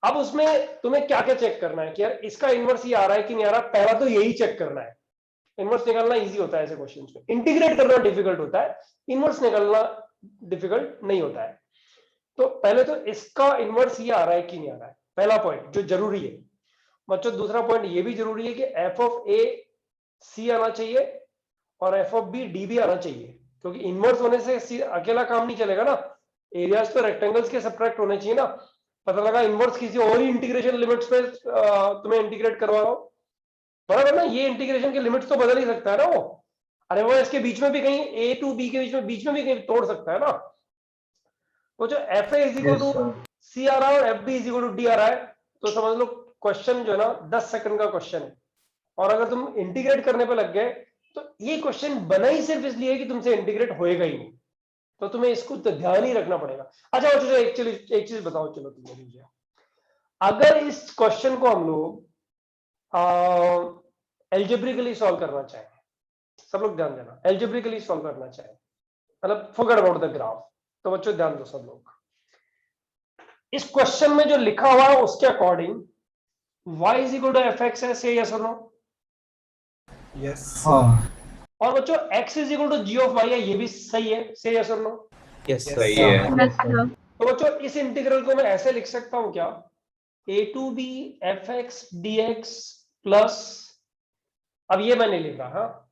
अब उसमें तुम्हें क्या क्या चेक करना है कि यार इसका इनवर्स ये आ रहा है कि नहीं आ रहा, पहला तो यही चेक करना है, इनवर्स निकालना इजी होता है ऐसे क्वेश्चंस में, इंटीग्रेट करना डिफिकल्ट होता है, इनवर्स निकालना डिफिकल्ट नहीं होता है। तो पहले तो इसका इनवर्स ये आ रहा है कि नहीं आ रहा है, पहला पॉइंट जो जरूरी है बच्चों। दूसरा पॉइंट ये भी जरूरी है कि एफ ऑफ ए सी आना चाहिए और एफ ऑफ बी डी भी आना चाहिए, क्योंकि इनवर्स होने से सी अकेला काम नहीं चलेगा ना, एरियाज तो रेक्टेंगल्स के सब्ट्रैक्ट होने चाहिए ना, पता लगा इनवर्स किसी और ही इंटीग्रेशन लिमिट्स पे तुम्हें इंटीग्रेट करवा रहा हो, बराबर ना, ये इंटीग्रेशन के लिमिट्स तो बदल ही सकता है ना वो, अरे वो इसके बीच में भी कहीं ए टू बी के बीच में भी कहीं तोड़ सकता है ना, वो जो f a is equal to c आ रहा है और f b is equal to d आ रहा है, तो समझ लो क्वेश्चन जो है ना 10 सेकंड का क्वेश्चन है, और अगर तुम इंटीग्रेट करने पे लग गए तो ये क्वेश्चन बना ही सिर्फ इसलिए कि तुमसे इंटीग्रेट होएगा ही नहीं, तो तुम्हें इसको तो ध्यान ही रखना पड़ेगा। अच्छा चलो एक चीज बताओ, चलो तुम मुझे, अगर इस क्वेश्चन को हम लोग एल्जेब्रिकली सॉल्व करना चाहें, सब लोग ध्यान देना, एल्जेब्रिकली सॉल्व करना चाहें, मतलब फॉरगेट अबाउट द ग्राफ, तो बच्चों ध्यान दो सब लोग, इस क्वेश्चन में जो लिखा हुआ है उसके according y is equal to F X है, से यस और नो, यस हाँ और बच्चों x is equal to G of y है, ये भी सही है, से यस और नो। यस सही है। Yes sir. तो बच्चों इस इंटीग्रल को मैं ऐसे लिख सकता हूं क्या, a to B F x D x plus, अब ये मैं नहीं लिख रहा, हाँ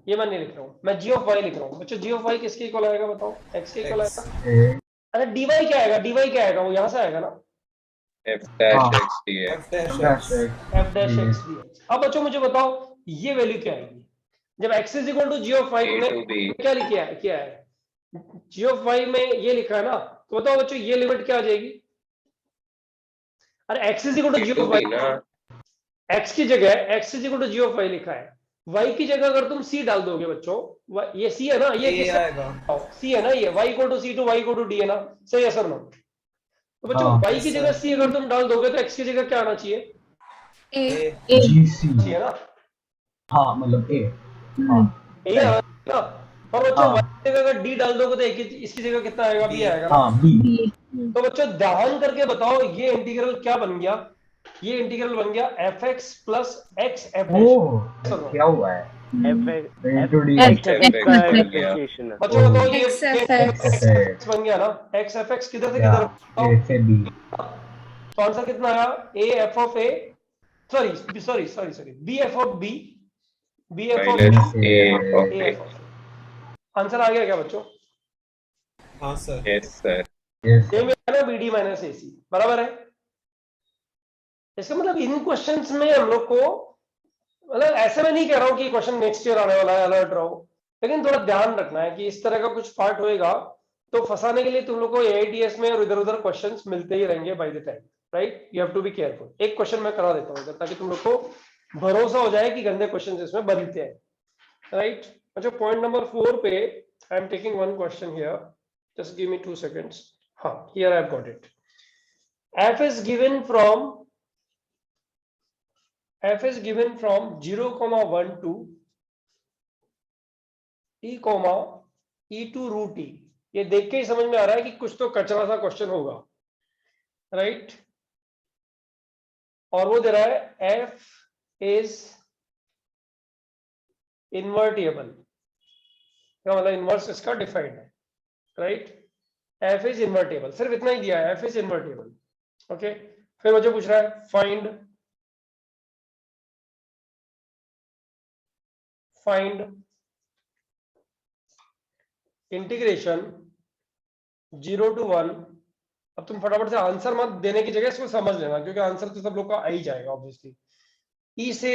ये मैं नहीं लिख रहा हूं, मैं g ऑफ y लिख रहा हूं। बच्चों g ऑफ y किसके इक्वल आएगा बताओ, x के इक्वल आएगा, अच्छा dy क्या आएगा, dy क्या आएगा, वो यहां से आएगा ना, f dash x dx F dash f dash x dx। अब बच्चों मुझे बताओ ये वैल्यू क्या आएगी, जब x is equal to G of y a में to b क्या लिखा है, क्या है जी ऑफ y में ये लिखा है ना, तो बताओ बच्चों ये लिमिट क्या आ जाएगी, अरे x is equal to a G to of b y, ना, x की जगह x is equal to G of y लिखा है, y की जगह अगर तुम c डाल दोगे बच्चों, ये c है ना, ये ये किसका आएगा c है ना, ये y equal to c to y equal to d है ना, सही है सर ना? तो बच्चों हाँ y की Yes, जगह sir. c अगर तुम डाल दोगे तो x की जगह क्या आना चाहिए? A ए GC c है ना, हाँ मतलब ए हाँ ये आना चाहिए ना। और बच्चों हाँ y की जगह अगर d डाल दोगे तो इसकी जगह कितना आएगा? b B. आएगा ना। हाँ बी बी तो बच्चों ध्यान करके बताओ ये इंटीग्रल क्या बन गया? ये इंटीग्रल बन गया fx प्लस x f ओ सुनो क्या हुआ है इनटू डी F- XFX का F- डिफरेंशिएशन है। बच्चों बताओ ये XFX x बन गया ना, x f x किधर से या किधर बताओ? ए से बी तो आंसर कितना आया? a f of a, sorry b f of b, b f of B b, से a f of a। Answer आ गया क्या बच्चों? हाँ सर यस सर। यस ये मेरा ना bd माइनस ac बराबर है। इसका मतलब इन क्वेश्चंस में हम लोग को, मतलब ऐसे मैं नहीं कह रहा हूँ कि क्वेश्चन नेक्स्ट ईयर आने वाला है, अलर्ट रहो, लेकिन थोड़ा ध्यान रखना है कि इस तरह का कुछ पार्ट होएगा तो फंसाने के लिए तुम लोग को एआईटीएस में और इधर उधर क्वेश्चंस मिलते ही रहेंगे by the time, right? You have to be careful. एक क्वेश्चन मैं करा देता हूँ इधर ताकि तुम लोग को भरोसा हो जाए कि गंदे क्वेश्चन इसमें बनते हैं, राइट? अच्छा, पॉइंट नंबर 4 पे I am taking one question here, just give me 2 seconds. हाँ, here I have got it. f is given from 0,1 to e comma e to root e। ये देख के ही समझ में आ रहा है कि कुछ तो कचरा सा क्वेश्चन होगा, राइट? और वो दे रहा है f is invertible, क्या मतलब इनवर्स इसका डिफाइंड है, राइट? f is invertible, सिर्फ इतना ही दिया है, f is invertible, ओके। फिर मुझे पूछ रहा है फाइंड इंटीग्रेशन 0 to 1। अब तुम फटाफट से आंसर मत देने की जगह इसको समझ लेना, क्योंकि आंसर तो सब लोग का आ ही जाएगा ऑब्वियसली। ई से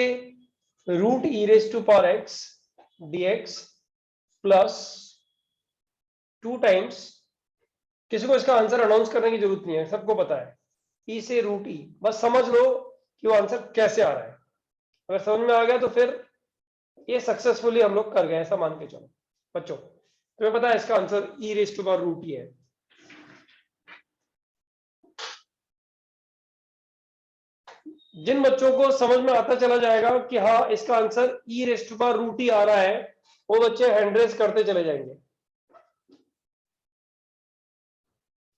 root E raise to power X dx plus 2 times, किसी को इसका आंसर अनाउंस करने की जरूरत नहीं है, सबको पता है। ई से रूट ई, बस समझ लो कि वो आंसर कैसे आ रहा है। अगर समझ में आ गया तो फिर ये सक्सेसफुली हम लोग कर गए, ऐसा मान के चलो। बच्चों तुम्हें पता है इसका answer e raise to power root e है। जिन बच्चों को समझ में आता चला जाएगा कि हाँ इसका answer e raise to power root ही आ रहा है, वो बच्चे हैंड रेस करते चले जाएंगे।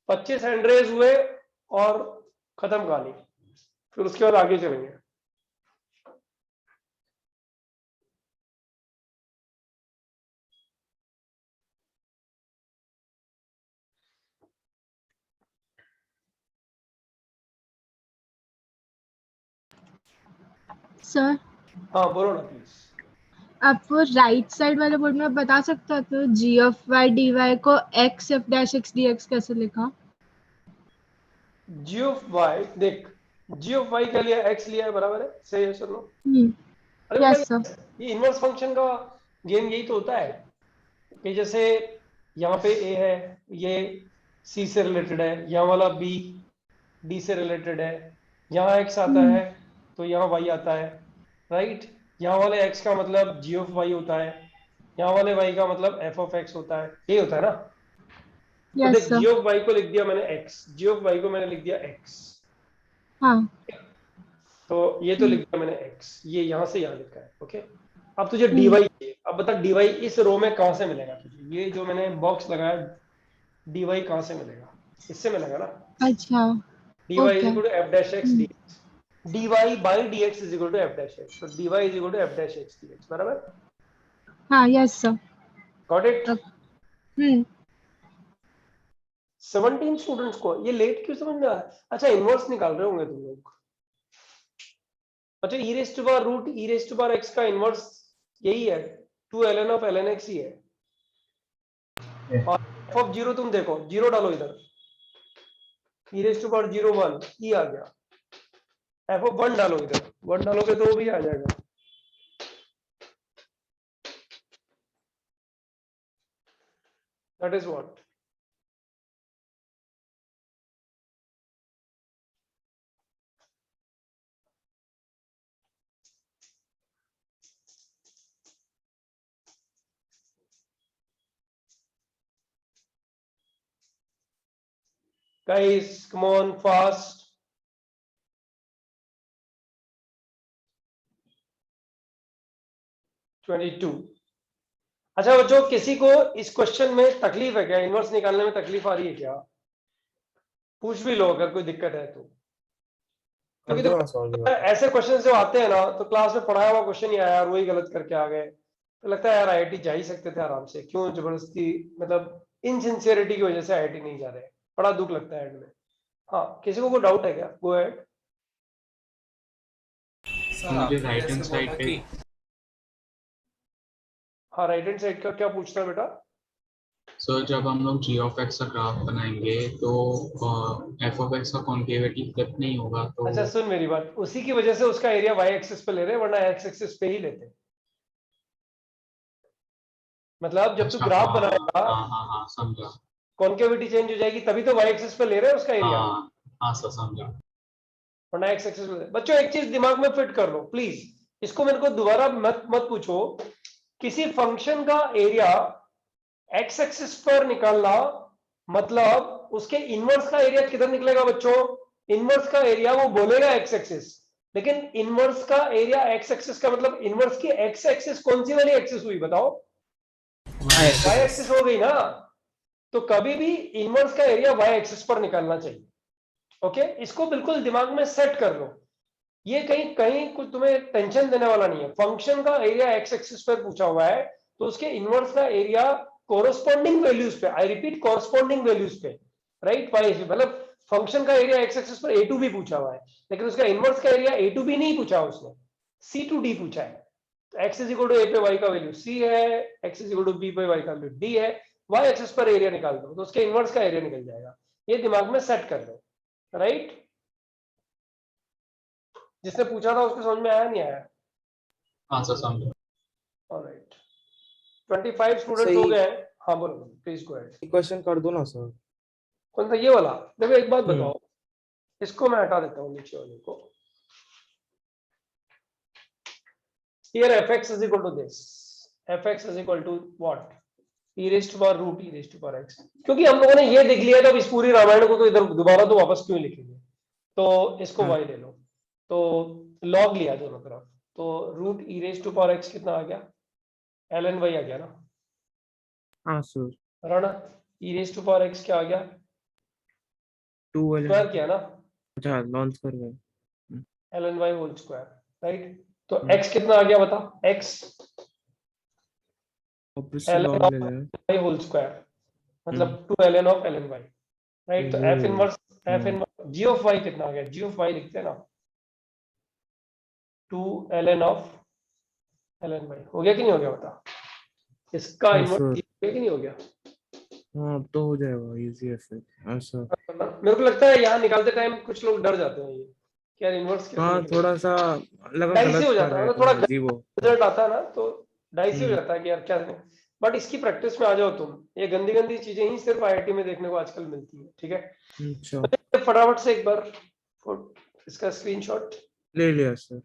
25 हैंड रेस हुए और खत्म कहानी, फिर उसके बाद आगे चलेंगे। सर हाँ बोलो ना प्लीज। आप वो राइट साइड वाले बोर्ड में बता सकते हो तो जी ऑफ वाई डी वाई को x F dash x D x कैसे लिखा? जी ऑफ वाई, देख जी ऑफ वाई क्या लिया, एक्स लिया है, बराबर है, सही है, सुनो। अरे यस बेटा सर। ये इनवर्स फंक्शन का गेम यही तो होता है कि जैसे यहाँ पे ए है, ये सी से रिलेटेड है, यहाँ वाला बी डी से रिलेटेड है, यहाँ एक्स आता है तो यहाँ वाई आता है, राइट? यहाँ वाले एक्स का मतलब जी ऑफ वाई होता है, यहाँ वाले वाई का मतलब एफ ऑफ एक्स होता है, यही होता है ना? तो यस देख सर। जी ऑफ वाई को लिख दिया मैंने एक्स, जी ऑफ वाई को मैंने लिख दिया एक्स, हाँ तो ये तो लिख दिया मैंने एक्स, ये यहाँ से यहाँ लिखा है, ओके। अब तुझे डीवाई चाहिए, अब बता डीवाई इस रो में कहाँ से मिलेगा तुझे? ये जो मैंने बॉक्स लगाया डीवाई कहाँ से मिलेगा? इससे मिलेगा ना। अच्छा dy is equal to f dash x dx, dy by dx is equal to f dash x, so dy is equal to f dash x dx, बराबर? हाँ yes sir. Got it? 17 students को ये लेट क्यों समझ में आ रहा है? अच्छा इनवर्स निकाल रहे होंगे तुम लोग। अच्छा e raised to power root e raised to power x का इनवर्स यही है, 2 ln of ln x ही है। और f of 0 तुम देखो, 0 डालो इधर, e raised to power 0 1 e आ गया। f of 1 डालो इधर, 1 डालोगे तो वो भी आ जाएगा। That is what? Guys, come on, fast. (22) अच्छा बच्चों, किसी को इस क्वेश्चन में तकलीफ है क्या? इनवर्स निकालने में तकलीफ आ रही है क्या? पूछ भी लो अगर कोई दिक्कत है तो। क्योंकि कर दो ना solve ये ऐसे क्वेश्चन जो आते हैं ना, तो क्लास में पढ़ाया हुआ क्वेश्चन ही आया यार, वही गलत करके आ गए, तो लगता है यार आईआईटी जा ही सकते थे आराम से, क्यों जबरदस्ती, मतलब इनसिंसियरिटी की वजह से आईआईटी नहीं जा रहे, बड़ा दुख लगता है एंड में। हाँ, किसी को कोई डाउट है क्या? Go ahead. सर आपने right hand जैसे side बोला पे- कि हाँ, राइट हैंड साइड का क्या पूछना है बेटा? सो जब हम लोग g of x का ग्राफ बनाएंगे तो f of x का कॉन्केविटी फ्लिप नहीं होगा, तो अच्छा सुन मेरी बात, उसी की वजह से उसका एरिया वाई एक्सिस पे ले रहे हैं, वरना एक्स एक्सिस पे ही लेते। मतलब जब तू अच्छा, ग्राफ हाँ बनाएगा, हाँ समझा। कॉन्केविटी चेंज हो जाएगी, तभी तो वाई एक्सिस पे ले रहे हैं उसका एरिया, हाँ सर समझा। वरना एक्स एक्सिस पे। बच्चों एक चीज दिमाग में फिट कर लो प्लीज, इसको मेरे को दोबारा मत पूछो। किसी फंक्शन का एरिया एक्स एक्सिस पर निकालना, मतलब उसके इनवर्स का एरिया किधर निकलेगा बच्चों? इनवर्स का एरिया वो बोलेगा एक्स एक्सिस, लेकिन इनवर्स का एरिया एक्स एक्सिस का मतलब इनवर्स की एक्स एक्सिस कौन सी वाली एक्सिस हुई बताओ? वाई एक्सिस हो गई ना, तो कभी भी इनवर्स का एरिया वाई एक्सिस पर निकालना चाहिए। ओके, इसको बिल्कुल दिमाग में सेट कर लो, ये कहीं कहीं कुछ तुम्हें टेंशन देने वाला नहीं है। फंक्शन का एरिया एक्स एक्सिस पर पूछा हुआ है, तो उसके इनवर्स का एरिया कोरोस्पोंडिंग वैल्यूज पे, आई रिपीट कोरोस्पोंडिंग वैल्यूज पे, राइट? वाई, मतलब फंक्शन का एरिया एक्स एक्सिस पर a to b पूछा हुआ है, लेकिन उसका इनवर्स का एरिया a to b नहीं पूछा, उसने c to d पूछा है। तो x is equal to a पे y का वैल्यू c है, x is equal to b पे y का वैल्यू d है, y एक्सिस पर एरिया निकाल दो तो उसके इनवर्स का एरिया निकल जाएगा। ये दिमाग में सेट कर लो, राइट? जिसने पूछा था उसको समझ में आया नहीं आया? हाँ सर समझा। ऑलराइट, 25 स्टूडेंट्स हो सही। गए हैं। हाँ बोलो, प्लीज गो अहेड। क्वेश्चन कर दो ना सर। कौन सा, ये वाला? देखो एक बात बताओ, इसको मैं हटा देता हूँ नीचे वाले को। Here fx is equal to this, fx is equal to what? e raised to power root e raised to power x। क्योंकि हम लोगों ने ये देख लिया था, अब इस पूरी रामायण को तो इधर दोबारा तो वापस क्यों लिखेंगे, तो इसको y ले लो, तो log लिया दोनों तरफ, तो root e raised to power x कितना आ गया? ln y आ गया ना? हाँ sir. Rana, e raised to power x क्या आ गया? 2 स्क्वायर किया ना, अच्छा लॉन्च कर गए। ln y whole square, right? तो x कितना आ गया बता? x ऑब्वियसली ln लॉग ले ले। y होल स्क्वायर, मतलब 2 ln of ln y, right? तो f inverse g of y कितना आ गया? g ऑफ y लिखते हैं ना, 2 ln ऑफ ln y। हो गया कि नहीं हो गया बता? इसका हाँ, इनवर्स sir। हो गया कि नहीं हो गया? हाँ अब तो हो जाएगा इजी है फिर। हाँ सर। मेरे को लगता है यहाँ निकालते टाइम कुछ लोग डर जाते हैं, ये कि यार इनवर्स कैसे हाँ निकलेगा? थोड़ा सा लगा डाइसी गलत हो कर जाता रहे है हैं ना, थोड़ा तो अजीब हो। रिजल्ट आता है ना, तो डाइसी हो जाता है कि यार क्या करें। बट इसकी प्रैक्टिस में आ जाओ तुम, ये गंदी गंदी चीजें ही सिर्फ आईआईटी में देखने को आजकल मिलती है, ठीक है? अच्छा तो फटाफट से एक बार इसका स्क्रीनशॉट। ले लिया sir.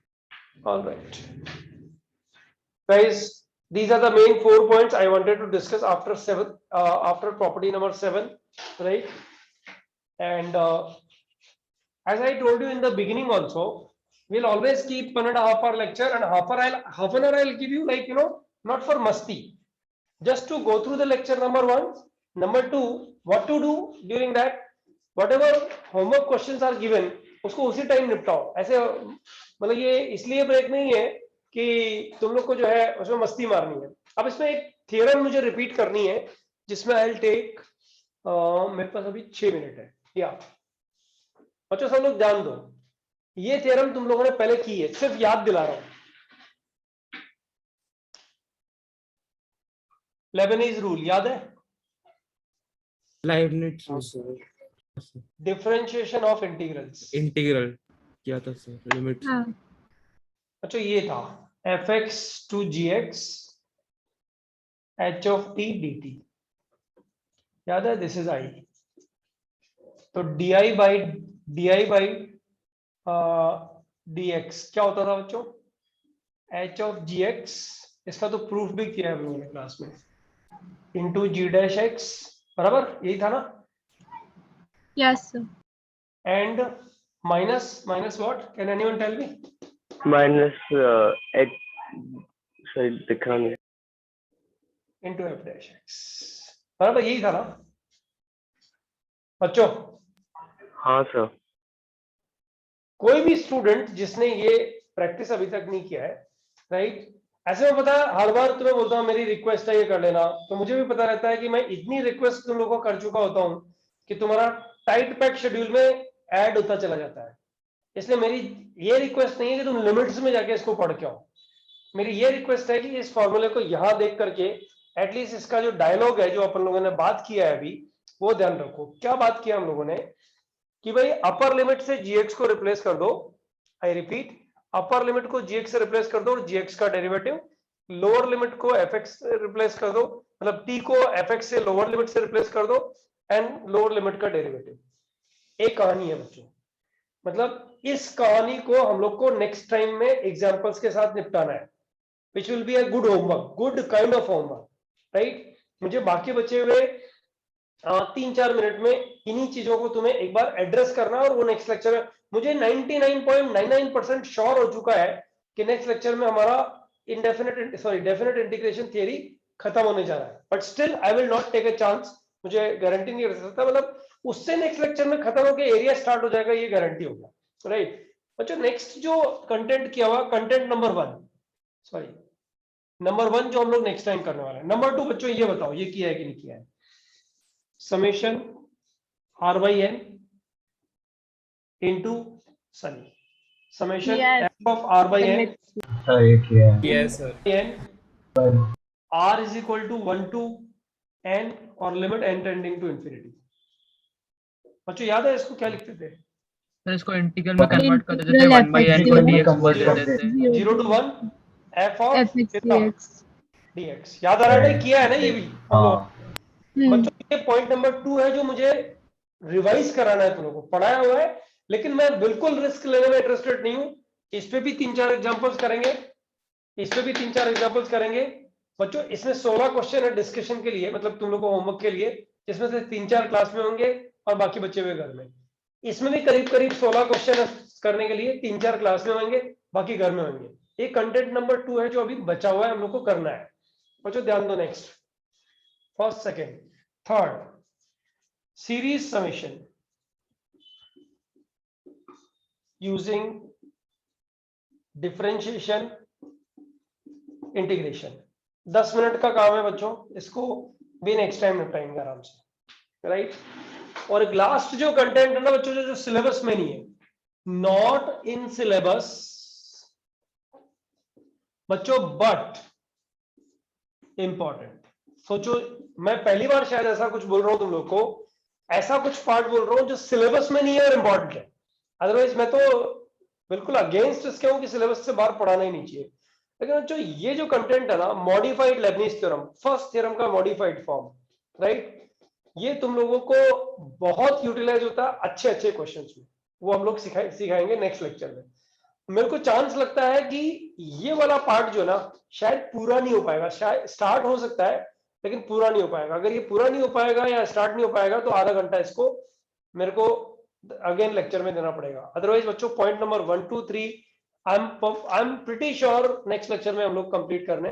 All right, guys, these are the main 4 points I wanted to discuss after after property number 7, right? And as I told you in the beginning also, we'll always keep 1.5 hour lecture, and half an hour I'll give you, like, not for musty, just to go through the lecture number 1, number 2, what to do during that, whatever homework questions are given उसको उसी टाइम निपटाओ। ऐसे मतलब ये इसलिए ब्रेक नहीं है कि तुम लोग को जो है उसमें मस्ती मारनी है। अब इसमें एक थियरम मुझे रिपीट करनी है, जिसमें आई विल टेक, मेरे पास अभी 6 मिनट है। या बच्चों सब लोग ध्यान दो, ये थियरम तुम लोगों ने पहले की है, सिर्फ याद दिला रहा हूं। लेबनीज रूल याद है? Leibniz sir. Differentiation of integrals, integral किया था सर, लिमिट। हाँ अच्छा ये था fx to gx h of t dt, याद है? दिस इज i, तो di by dx क्या होता था बच्चों? h of gx, इसका तो प्रूफ भी किया है हम लोगों ने क्लास में, इंटू g डैश x, बराबर यही था ना? Yes, sir. And minus what? Can anyone tell me? minus x, sorry दिख रहा नहीं. Into f dash x. बराबर यही था ना बच्चों? हाँ सर. कोई भी स्टूडेंट जिसने ये प्रैक्टिस अभी तक नहीं किया है, राइट, ऐसे में पता है हर बार तुम्हें बोलता हूँ मेरी रिक्वेस्ट है ये कर लेना, तो मुझे भी पता रहता है कि मैं इतनी रिक्वेस्ट तुम लोगों को कर चुका होता हूँ कि तुम्हारा टाइट पैक शेड्यूल में ऐड होता चला जाता है. इसलिए मेरी ये रिक्वेस्ट नहीं है कि तुम लिमिट्स में जाके इसको पढ़ के आओ. मेरी ये रिक्वेस्ट है कि इस फॉर्मूले को यहां देख करके एटलीस्ट इसका जो डायलॉग है जो अपन लोगों ने बात किया है अभी वो ध्यान रखो. क्या बात किया हम लोगों ने कि भाई अपर लिमिट से जीएक्स को रिप्लेस कर दो. आई रिपीट, अपर लिमिट को जीएक्स से रिप्लेस कर दो और जीएक्स का डेरिवेटिव, लोअर लिमिट को एफएक्स से रिप्लेस कर दो, मतलब टी को एफएक्स से लोअर लिमिट से रिप्लेस कर दो एंड लोअर लिमिट का डेरिवेटिव. एक कहानी है बच्चों. मतलब इस कहानी को हम लोग को नेक्स्ट टाइम में एग्जांपल्स के साथ निपटाना है, which will be a good homework, good kind of homework, right? मुझे बाकी बचे हुए 3-4 मिनट में इन्हीं चीजों को तुम्हें एक बार एड्रेस करना और वो नेक्स्ट लेक्चर में मुझे 99.99% श्योर हो चुका है कि नेक्स्ट लेक्चर में हमारा डेफिनेट इंटीग्रेशन थियरी खत्म होने जा रहा है. But still I will not take a chance, मुझे गारंटी नहीं कर सकता, मतलब उससे नेक्स्ट लेक्चर में खत्म होकर एरिया स्टार्ट हो जाएगा, ये गारंटी होगा, राइट? बच्चों नेक्स्ट जो कंटेंट किया हुआ, कंटेंट नंबर 1 जो हम लोग नेक्स्ट टाइम करने वाले हैं. नंबर 2 बच्चों ये बताओ ये किया है कि नहीं किया है? Summation r by n into Sunny, summation Yes. f of r by n sir ये किया है. Yes, sir. n r is equal to 1 to n और limit n tending to infinity. बच्चों याद है इसको क्या लिखते थे? तो इसको इंटीग्रल में कन्वर्ट कर देते थे, Integral 1 by n fx को dx dx बोल convert देते कर थे. 0 to 1 f of fx dx. dx. याद आ रहा है ना? किया है ना ये भी हम लोग. हाँ बच्चों ये पॉइंट नंबर 2 है जो मुझे रिवाइज कराना है तुम लोगों को. पढ़ाया हुआ है लेकिन मैं बिल्कुल रिस्क लेने में इंटरेस्टेड नहीं हूं. इस पे भी 3-4 एग्जांपल्स करेंगे, इस पे भी 3-4 एग्जांपल्स करेंगे. बच्चों इसमें 16 क्वेश्चन है डिस्कशन के लिए, मतलब तुम लोगों को होमवर्क के लिए, जिसमें से 3-4 क्लास में होंगे और बाकी बचे हुए घर में. इसमें भी करीब करीब 16 क्वेश्चन करने के लिए 3-4 क्लास में होंगे, बाकी घर में होंगे. ये कंटेंट नंबर 2 है जो अभी बचा हुआ है, हम लोग को करना है. बच्चों ध्यान दो. Next first, second, third, series summation using differentiation integration. 10 minute का काम है बच्चों, इसको भी नेक्स्ट टाइम निपटाएंगे आराम से, राइट? और एक लास्ट जो कंटेंट है ना बच्चों, जो सिलेबस में नहीं है, नॉट इन सिलेबस बच्चों बट इंपॉर्टेंट. सोचो मैं पहली बार शायद ऐसा कुछ बोल रहा हूं तुम लोग को, ऐसा कुछ पार्ट बोल रहा हूं जो सिलेबस में नहीं है और इंपॉर्टेंट है. अदरवाइज मैं तो बिल्कुल अगेंस्ट इसके हूं कि सिलेबस से बाहर पढ़ाना ही नहीं चाहिए. लेकिन बच्चों ये जो कंटेंट है ना, modified Lebanese theorem, first theorem का मॉडिफाइड फॉर्म, राइट, ये तुम लोगों को बहुत यूटिलाइज होता है अच्छे अच्छे क्वेश्चंस में. वो हम लोग सिखाएंगे नेक्स्ट लेक्चर में. मेरे को चांस लगता है कि ये वाला पार्ट जो ना शायद पूरा नहीं हो पाएगा. शायद स्टार्ट हो सकता है लेकिन पूरा नहीं हो पाएगा. अगर ये पूरा नहीं हो पाएगा या स्टार्ट नहीं हो पाएगा तो आधा घंटा इसको मेरे को अगेन लेक्चर में देना पड़ेगा. अदरवाइज बच्चों point number 1, 2, 3 I am pretty sure next lecture में हम लोग कंप्लीट करने